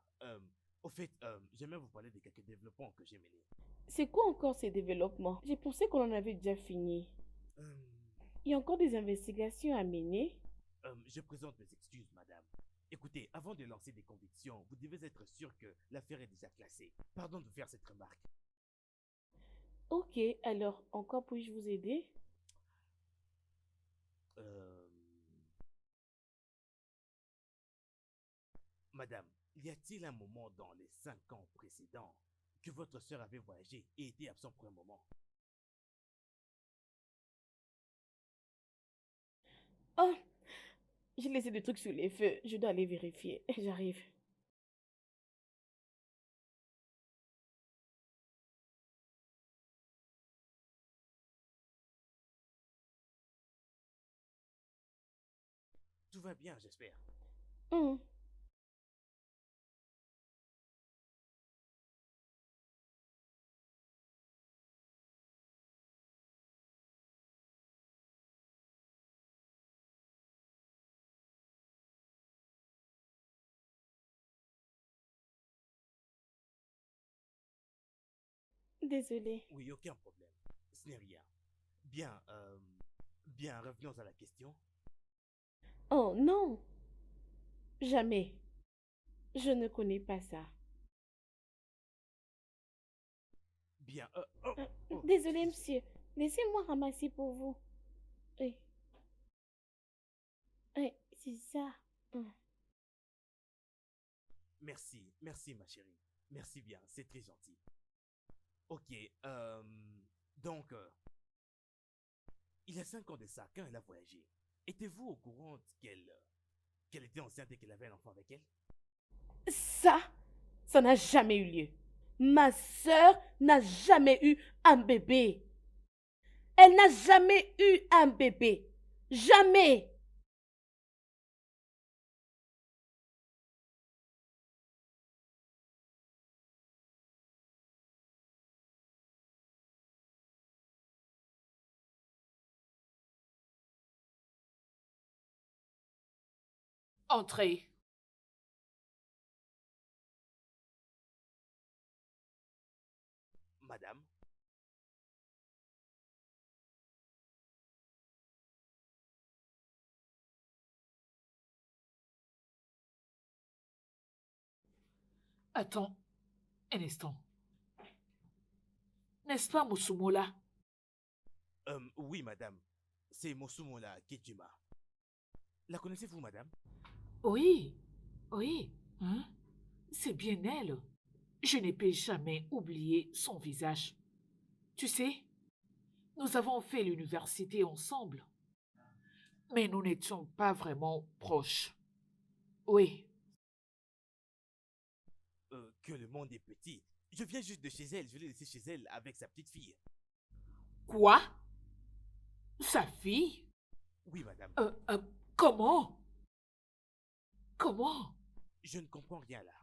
Au fait, j'aimerais vous parler de quelques développements que j'ai menés. C'est quoi encore ces développements? J'ai pensé qu'on en avait déjà fini. Euh, Il y a encore des investigations à mener. je présente mes excuses, madame. Écoutez, avant de lancer des convictions, vous devez être sûr que l'affaire est déjà classée. Pardon de faire cette remarque. Ok, alors, encore puis-je vous aider? Euh, Madame, y a-t-il un moment dans les 5 ans précédents que votre sœur avait voyagé et été absent pour un moment? Oh, j'ai laissé des trucs sur les feux. Je dois aller vérifier. J'arrive. Tout va bien, j'espère. Hum. Désolée. Oui, aucun problème. Ce n'est rien. Bien, bien, revenons à la question. Oh non, jamais. Je ne connais pas ça. Bien, Désolée, monsieur. Laissez-moi ramasser pour vous. Oui, oui, c'est ça. Hum. merci, merci ma chérie. Merci bien, c'est très gentil. Ok, donc, il y a 5 ans de ça, quand elle a voyagé, étiez-vous au courant qu'elle était enceinte et qu'elle avait un enfant avec elle? Ça n'a jamais eu lieu. Ma sœur n'a jamais eu un bébé. Elle n'a jamais eu un bébé. Jamais. Entrez. Madame? Attends un instant. N'est-ce pas Musumola? Oui, madame. C'est Mosumola Kejima. La connaissez-vous, madame? Oui, oui. Hein? C'est bien elle. Je ne peux jamais oublier son visage. Tu sais, nous avons fait l'université ensemble. Mais nous n'étions pas vraiment proches. Oui, Que le monde est petit. Je viens juste de chez elle, je l'ai laissé chez elle avec sa petite fille. quoi? Sa fille? Oui, madame. Comment? Comment? Je ne comprends rien là.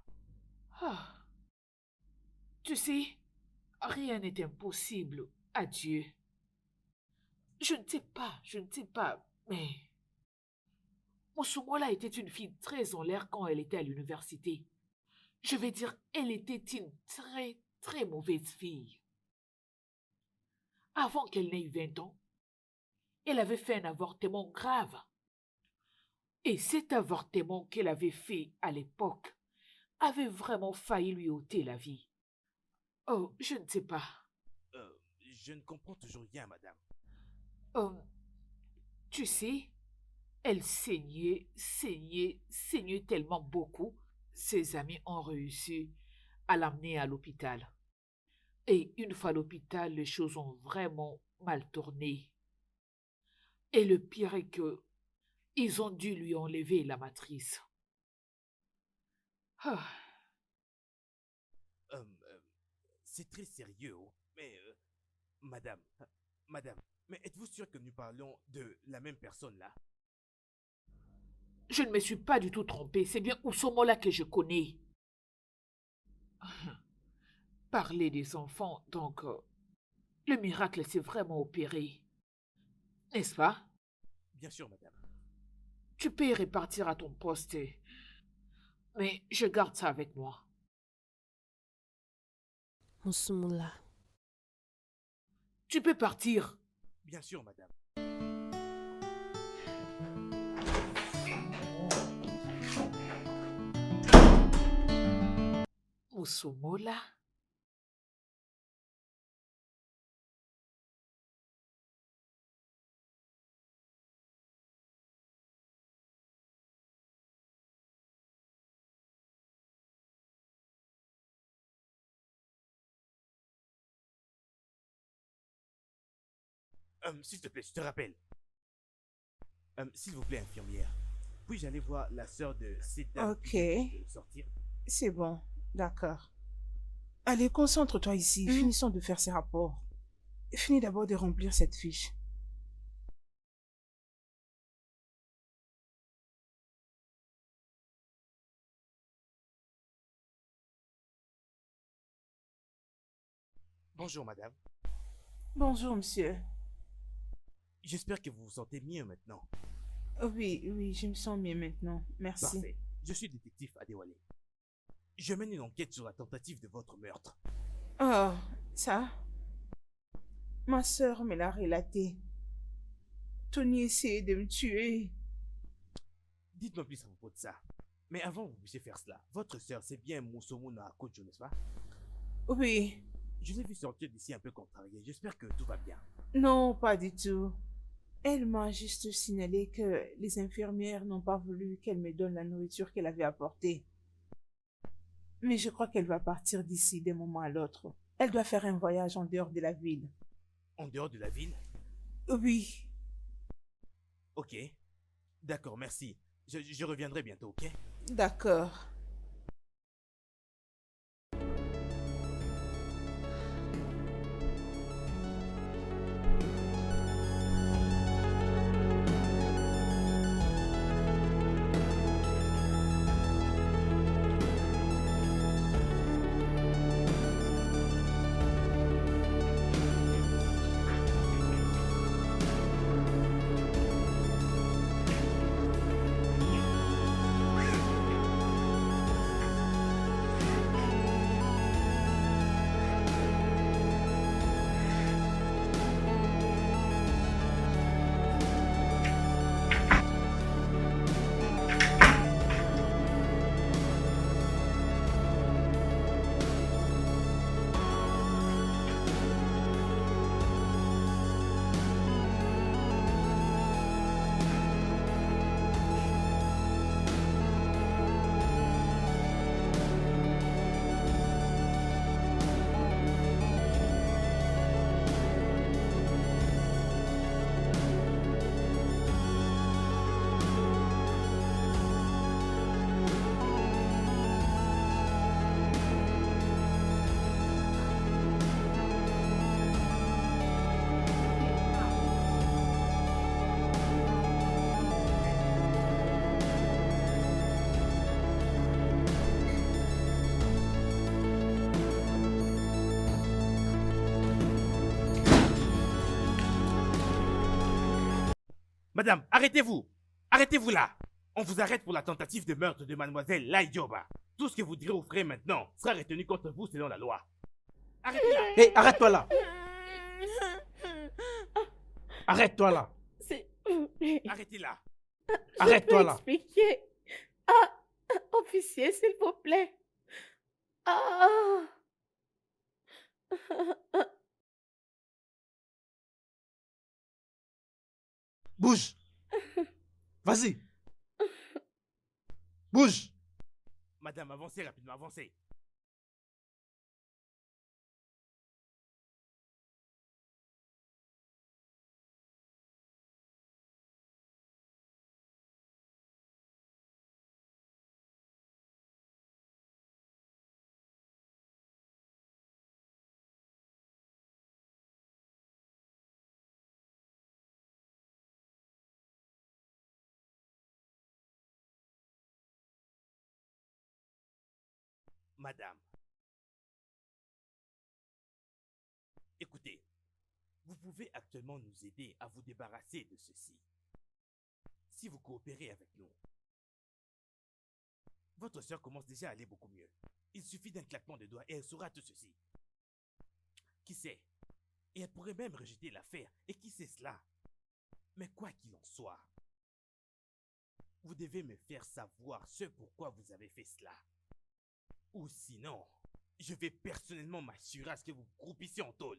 Ah. Tu sais, rien n'est impossible à Dieu. Je ne sais pas, mais... Mosumola était une fille très en l'air quand elle était à l'université. Je vais dire, elle était une très, très mauvaise fille. Avant qu'elle n'ait eu 20 ans, elle avait fait un avortement grave. Et cet avortement qu'elle avait fait à l'époque avait vraiment failli lui ôter la vie. Oh, je ne sais pas. Je ne comprends toujours rien, madame. Tu sais, elle saignait tellement beaucoup. Ses amis ont réussi à l'amener à l'hôpital. Et une fois à l'hôpital, les choses ont vraiment mal tourné. Et le pire est que ils ont dû lui enlever la matrice. Ah, C'est très sérieux, oh. Mais, madame, mais êtes-vous sûr que nous parlons de la même personne là? je ne me suis pas du tout trompée. C'est bien Usomola que je connais. Parler des enfants, donc, le miracle s'est vraiment opéré. N'est-ce pas? Bien sûr, madame. Tu peux y repartir à ton poste. Mais je garde ça avec moi. Musumula. Tu peux partir. Bien sûr, madame. Musumola? S'il te plaît, je te rappelle. S'il vous plaît, infirmière. Puis-je aller voir la sœur de cette dame Ok. qui vient de sortir? C'est bon, d'accord. Allez, concentre-toi ici. Finissons de faire ces rapports. Finis d'abord de remplir cette fiche. Bonjour, madame. Bonjour, monsieur. J'espère que vous vous sentez mieux maintenant. Oui, je me sens mieux maintenant. Merci. Parfait. Je suis détective Adewale. Je mène une enquête sur la tentative de votre meurtre. Oh, ça? Ma sœur me l'a relaté. Tony essayait de me tuer. Dites-moi plus à propos de ça. Mais avant que vous puissiez faire cela, votre sœur, c'est bien Musomo Kojo, n'est-ce pas? Oui. Je l'ai vu sortir d'ici un peu contrarié. J'espère que tout va bien. Non, pas du tout. Elle m'a juste signalé que les infirmières n'ont pas voulu qu'elle me donne la nourriture qu'elle avait apportée. Mais je crois qu'elle va partir d'ici d'un moment à l'autre. Elle doit faire un voyage en dehors de la ville. En dehors de la ville? Oui. Ok. D'accord, merci. Je reviendrai bientôt, ok? D'accord. Madame, arrêtez-vous. Arrêtez-vous là. On vous arrête pour la tentative de meurtre de mademoiselle Laïdioba. Tout ce que vous direz au frère maintenant sera retenu contre vous selon la loi. Arrêtez là. Hé, arrête-toi là. Arrête-toi là. C'est... Arrêtez là. Arrête-toi là. Expliquer. Ah, officier, s'il vous plaît. Ah. Bouge. Vas-y. Bouge. Madame, avancez rapidement, avancez. Madame, écoutez, vous pouvez actuellement nous aider à vous débarrasser de ceci. Si vous coopérez avec nous, votre sœur commence déjà à aller beaucoup mieux. Il suffit d'un claquement de doigts et elle saura tout ceci. Qui sait? Et elle pourrait même rejeter l'affaire. Et qui sait cela? Mais quoi qu'il en soit, vous devez me faire savoir ce pourquoi vous avez fait cela. Ou sinon, je vais personnellement m'assurer à ce que vous groupissiez en tôle.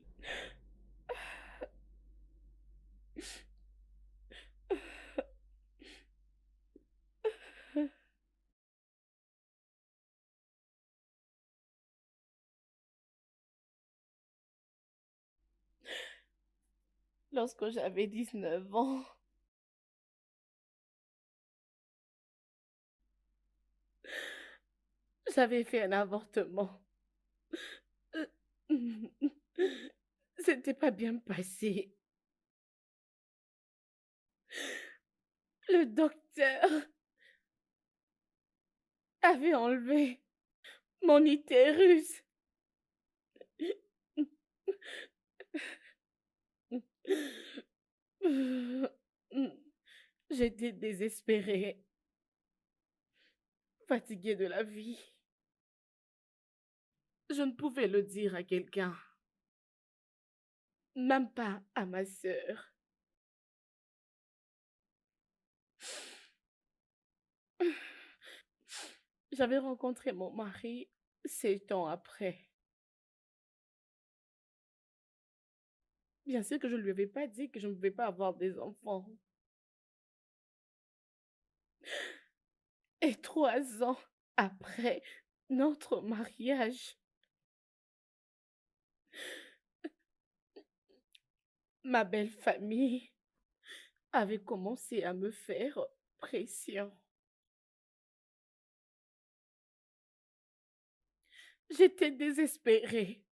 Lorsque j'avais 19 ans, j'avais fait un avortement. C'était pas bien passé. Le docteur avait enlevé mon utérus. J'étais désespérée, fatiguée de la vie. Je ne pouvais le dire à quelqu'un, même pas à ma sœur. J'avais rencontré mon mari 7 ans après. Bien sûr que je ne lui avais pas dit que je ne pouvais pas avoir des enfants. Et 3 ans après notre mariage, ma belle famille avait commencé à me faire pression. J'étais désespérée.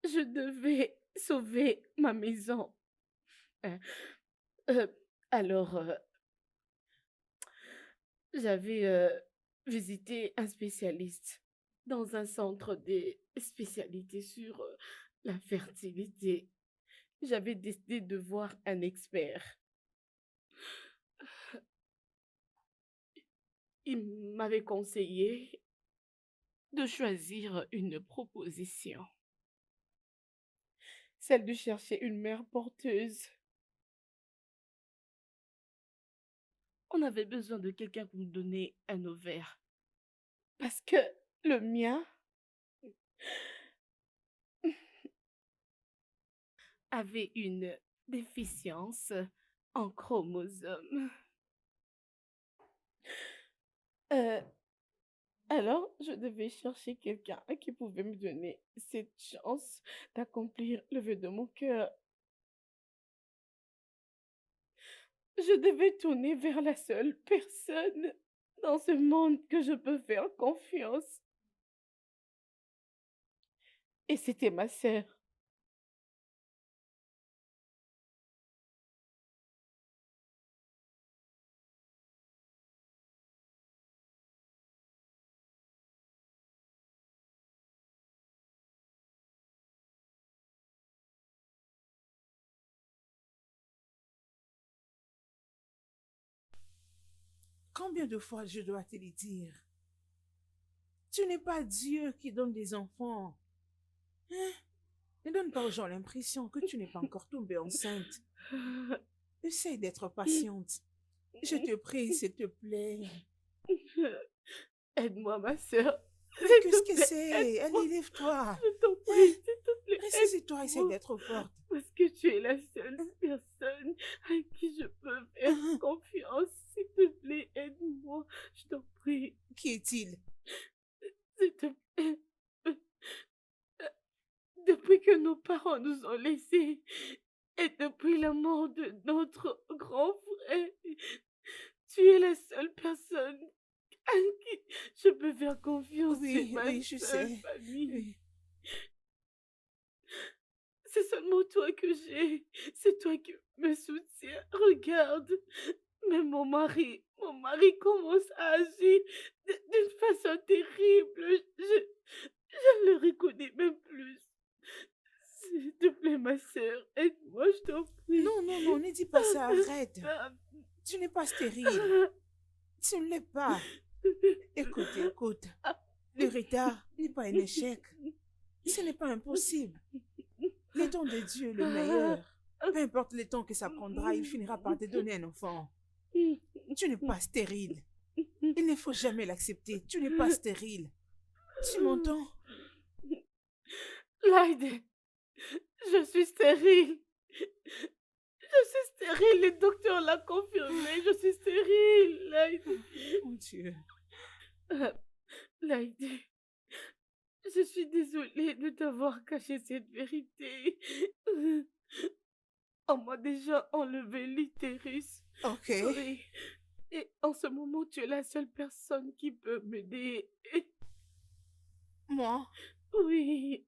Je devais sauver ma maison. Euh, euh, alors, j'avais visité un spécialiste dans un centre des spécialités sur la fertilité. J'avais décidé de voir un expert. Il m'avait conseillé de choisir une proposition, celle de chercher une mère porteuse. On avait besoin de quelqu'un pour nous donner un ovaire, parce que le mien avait une déficience en chromosomes. Alors, je devais chercher quelqu'un qui pouvait me donner cette chance d'accomplir le vœu de mon cœur. Je devais tourner vers la seule personne dans ce monde que je peux faire confiance. Et c'était ma sœur. Combien de fois je dois te le dire? Tu n'es pas Dieu qui donne des enfants. Hein? Ne donne pas aux gens l'impression que tu n'es pas encore tombée enceinte. Essaye d'être patiente. Je te prie, s'il te plaît. Aide-moi, ma sœur. Mais qu'est-ce que c'est? Allez, lève-toi. Je t'en prie, s'il te plaît. Ressaisis-toi, essaye aide-moi. d'être forte. Parce que tu es la seule personne à qui je peux faire confiance. S'il te plaît, aide-moi. Je t'en prie. Qui est-il? S'il te plaît. Depuis que nos parents nous ont laissés et depuis la mort de notre grand frère, tu es la seule personne à qui je peux faire confiance. Oui, C'est ma oui, je seule sais. famille. Oui. C'est seulement toi que j'ai. C'est toi qui me soutiens. Regarde, même mon mari commence à agir d'une façon terrible. Je ne le reconnais même plus. S'il te plaît, ma sœur, aide-moi, je t'en prie. Non, non, non, ne dis pas ça, arrête. Tu n'es pas stérile. Tu ne l'es pas. Écoute, écoute. Le retard n'est pas un échec. Ce n'est pas impossible. Le temps de Dieu est le meilleur. Peu importe le temps que ça prendra, il finira par te donner un enfant. Tu n'es pas stérile. Il ne faut jamais l'accepter. Tu n'es pas stérile. Tu m'entends? Laide, je suis stérile. Je suis stérile, le docteur l'a confirmé. Je suis stérile, Laide. Mon Dieu. Laide, je suis désolée de t'avoir caché cette vérité. On m'a déjà enlevé l'utérus. Ok. Oui. Et en ce moment, tu es la seule personne qui peut m'aider. Moi? Oui.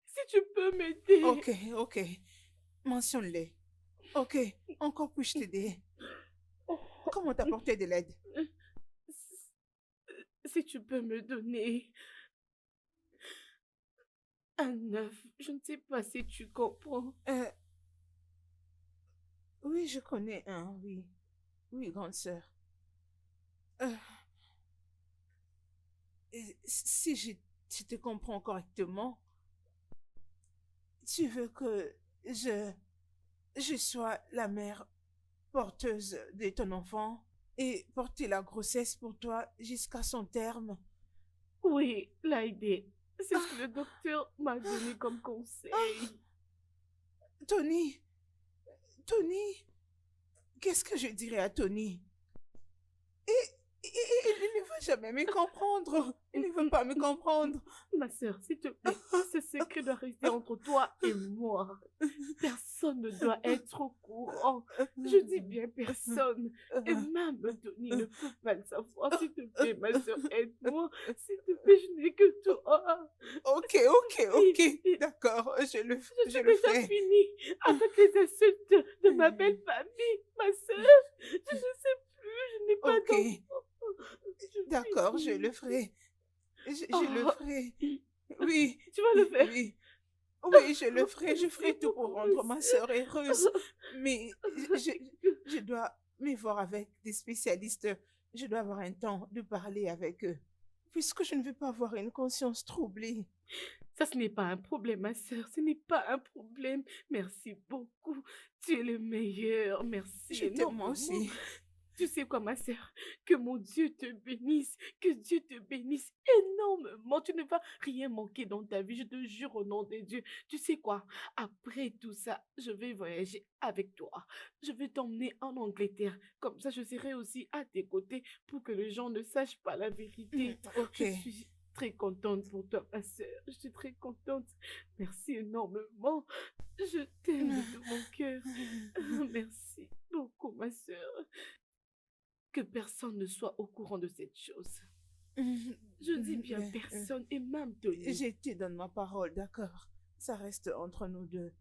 Si tu peux m'aider. Ok, ok. Mentionne-les. Ok, encore puis-je t'aider? Comment t'apporter de l'aide? Si tu peux me donner un œuf, je ne sais pas si tu comprends. Oui, je connais un, oui. Oui, grande sœur. Si je te comprends correctement, tu veux que je sois la mère porteuse de ton enfant et porter la grossesse pour toi jusqu'à son terme? Oui, Laide, c'est ce que le docteur m'a donné comme conseil. Tony, qu'est-ce que je dirais à Tony? Il ne va jamais me comprendre. Il ne veut pas me comprendre. Ma sœur, s'il te plaît, ce secret doit rester entre toi et moi. Personne ne doit être au courant. Je dis bien personne. Et même Tony ne peut pas le savoir. S'il te plaît, ma sœur, aide-moi. S'il te plaît, je n'ai que toi. Ok. D'accord, je le Je déjà ferai. fini avec les insultes de ma belle famille, ma sœur. Je ne sais plus, je n'ai pas Ok. d'enfant. D'accord, je le ferai. Je le ferai. Oui. Tu vas le faire? Oui. Oui, je le ferai. Je ferai tout pour rendre ma sœur heureuse. Mais je dois me voir avec des spécialistes. Je dois avoir un temps de parler avec eux. Puisque je ne veux pas avoir une conscience troublée. Ça, ce n'est pas un problème, ma sœur. Ce n'est pas un problème. Merci beaucoup. Tu es le meilleur. Merci. Je t'aime moi aussi. Tu sais quoi, ma sœur? Que mon Dieu te bénisse. Que Dieu te bénisse énormément. Tu ne vas rien manquer dans ta vie. Je te jure au nom de Dieu. Tu sais quoi? Après tout ça, je vais voyager avec toi. Je vais t'emmener en Angleterre. Comme ça, je serai aussi à tes côtés pour que les gens ne sachent pas la vérité. Ok. Je suis très contente pour toi, ma sœur. Je suis très contente. Merci énormément. Je t'aime de tout mon cœur. Merci beaucoup, ma sœur. Que personne ne soit au courant de cette chose. Je dis bien personne, et même Tony. Je te donne ma parole, d'accord? Ça reste entre nous deux.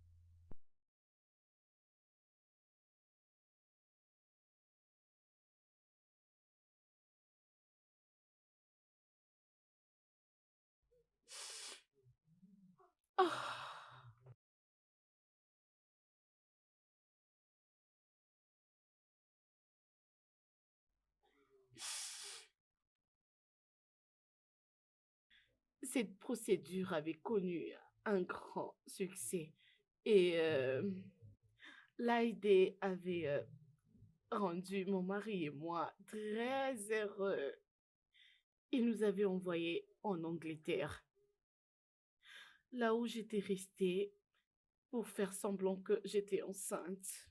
cette procédure avait connu un grand succès et l'AID avait rendu mon mari et moi très heureux. Il nous avait envoyés en Angleterre, là où j'étais restée pour faire semblant que j'étais enceinte.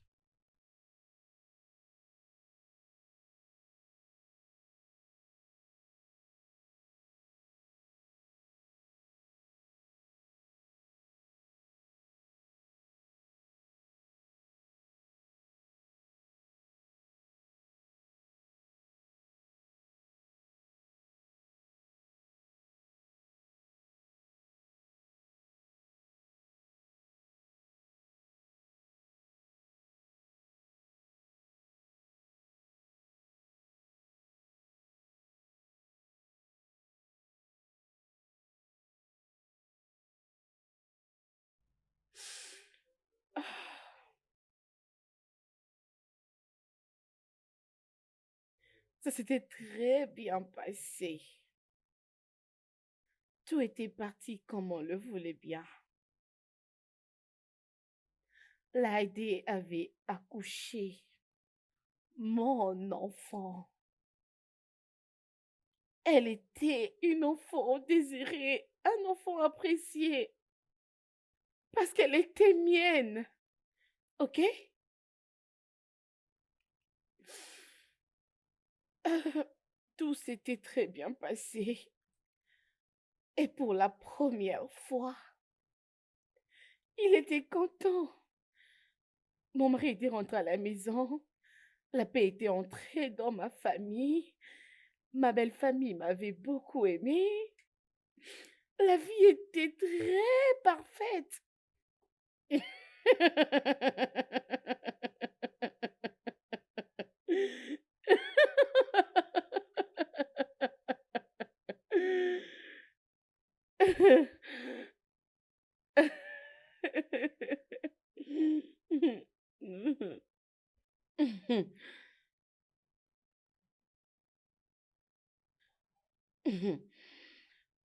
Ça s'était très bien passé. Tout était parti comme on le voulait bien. L'AID avait accouché mon enfant. Elle était une enfant désirée, un enfant apprécié, parce qu'elle était mienne. Ok? Tout s'était très bien passé. Et pour la première fois, il était content. Mon mari était rentré à la maison. La paix était entrée dans ma famille. Ma belle famille m'avait beaucoup aimée. La vie était très parfaite.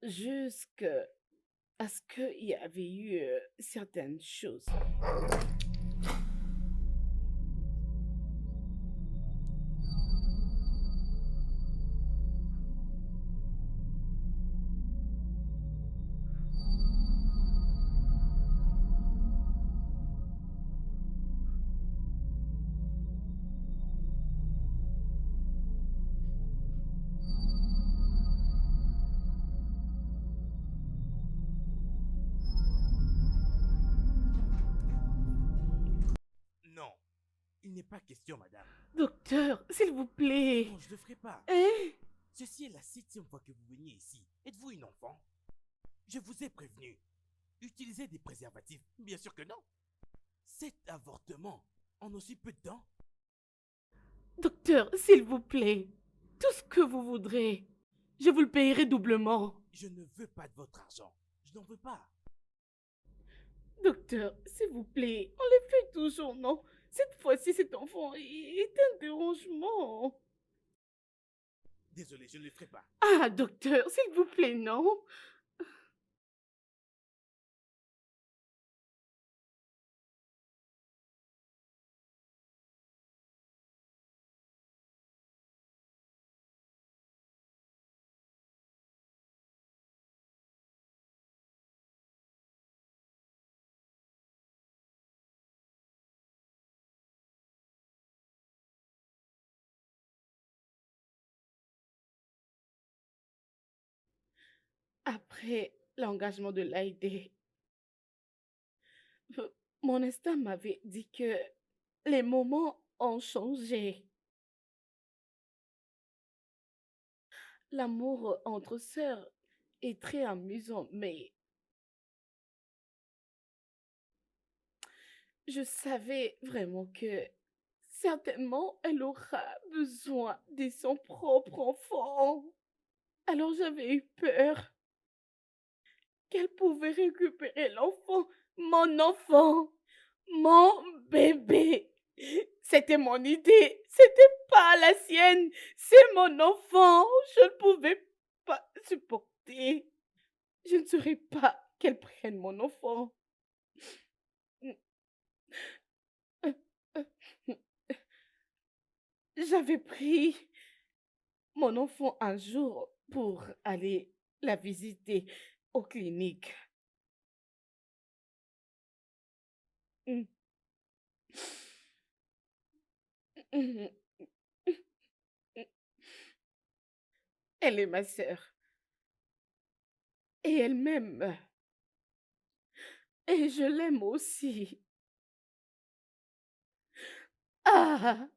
Jusqu'à ce qu'il y avait eu certaines choses. Non, il n'est pas question, madame. Docteur, s'il vous plaît. Non, je ne le ferai pas. Hein? Ceci est la 7e fois que vous veniez ici. Êtes-vous une enfant? Je vous ai prévenu. Utilisez des préservatifs. Bien sûr que non. Cet avortement, en aussi peu de temps? Docteur, s'il vous plaît. Tout ce que vous voudrez. Je vous le payerai doublement. Je ne veux pas de votre argent. Je n'en veux pas. Docteur, s'il vous plaît, on le fait toujours, non? Cette fois-ci, cet enfant est un dérangement. Désolé, je ne le ferai pas. Ah, docteur, s'il vous plaît, non? Après l'engagement de l'AID, mon instinct m'avait dit que les moments ont changé. L'amour entre sœurs est très amusant, mais je savais vraiment que certainement elle aura besoin de son propre enfant. Alors j'avais eu peur qu'elle pouvait récupérer l'enfant, mon bébé. C'était mon idée, c'était pas la sienne, c'est mon enfant, je ne pouvais pas supporter. je ne saurais pas qu'elle prenne mon enfant. J'avais pris mon enfant un jour pour aller la visiter aux cliniques. Mm. Mm. Elle est ma sœur et elle m'aime et je l'aime aussi. Ah!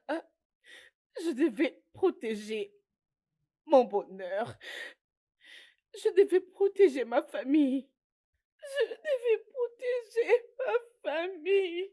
Ah, je devais protéger mon bonheur. Je devais protéger ma famille. Je devais protéger ma famille.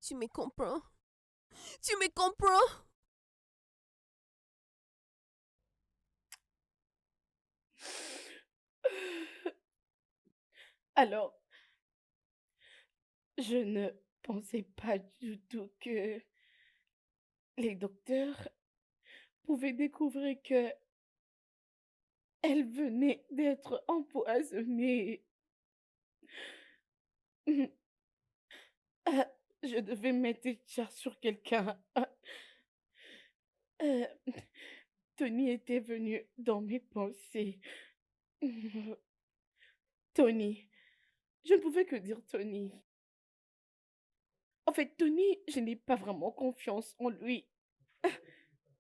Tu me comprends? Tu me comprends? Alors, je ne pensais pas du tout que les docteurs pouvaient découvrir que elle venait d'être empoisonnée. Ah, je devais mettre des chars sur quelqu'un. Euh, Tony était venu dans mes pensées. Tony. Je ne pouvais que dire Tony. En fait, Tony, je n'ai pas vraiment confiance en lui.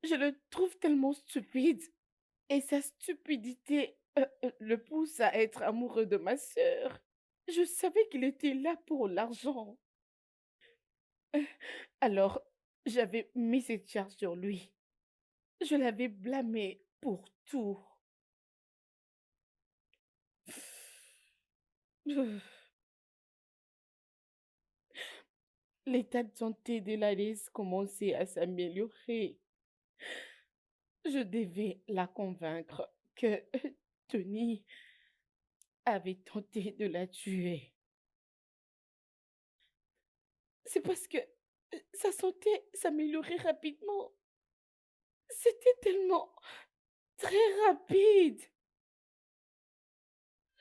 Je le trouve tellement stupide. Et sa stupidité le pousse à être amoureux de ma sœur. Je savais qu'il était là pour l'argent. Alors, j'avais mis cette charge sur lui. Je l'avais blâmé pour tout. L'état de santé de Lalise commençait à s'améliorer. Je devais la convaincre que Tony avait tenté de la tuer. C'est parce que sa santé s'améliorait rapidement. C'était tellement très rapide.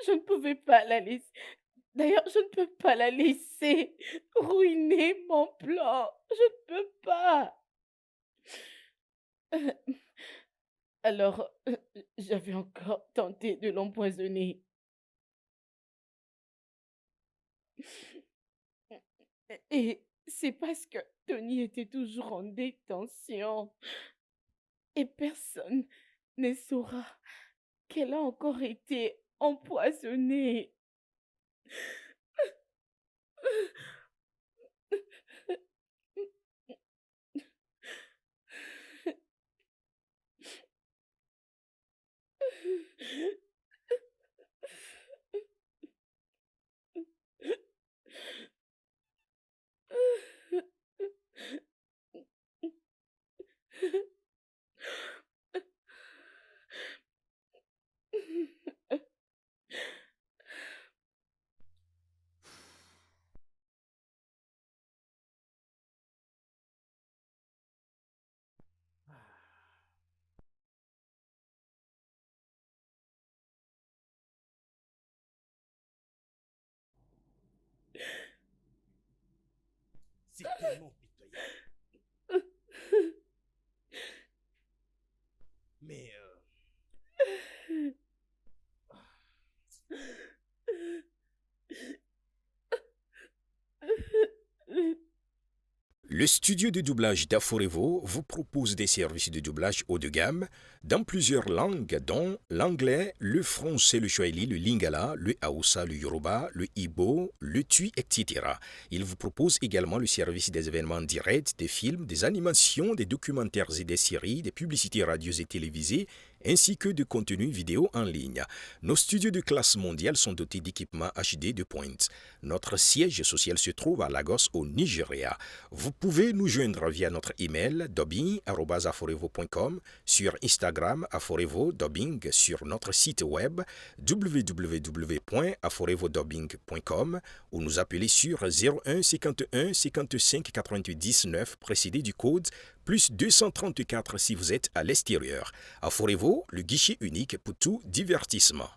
Je ne pouvais pas la laisser. D'ailleurs, je ne peux pas la laisser ruiner mon plan. Je ne peux pas. Euh, Alors, j'avais encore tenté de l'empoisonner. Et c'est parce que Tony était toujours en détention. Et personne ne saura qu'elle a encore été empoisonnée. C'est tellement pitoyable. Mais Le studio de doublage d'Aforevo vous propose des services de doublage haut de gamme dans plusieurs langues, dont l'anglais, le français, le swahili, le lingala, le haoussa, le yoruba, le ibo, le tui, etc. Il vous propose également le service des événements directs, des films, des animations, des documentaires et des séries, des publicités radios et télévisées, ainsi que de contenus vidéo en ligne. Nos studios de classe mondiale sont dotés d'équipements HD de pointe. Notre siège social se trouve à Lagos, au Nigeria. Vous pouvez nous joindre via notre email dubbing@aforevo.com, sur Instagram aforevo-dubbing, sur notre site web www.aforevodubbing.com ou nous appeler sur 01 51 55 99 précédé du code plus 234 si vous êtes à l'extérieur. Aforevo, le guichet unique pour tout divertissement.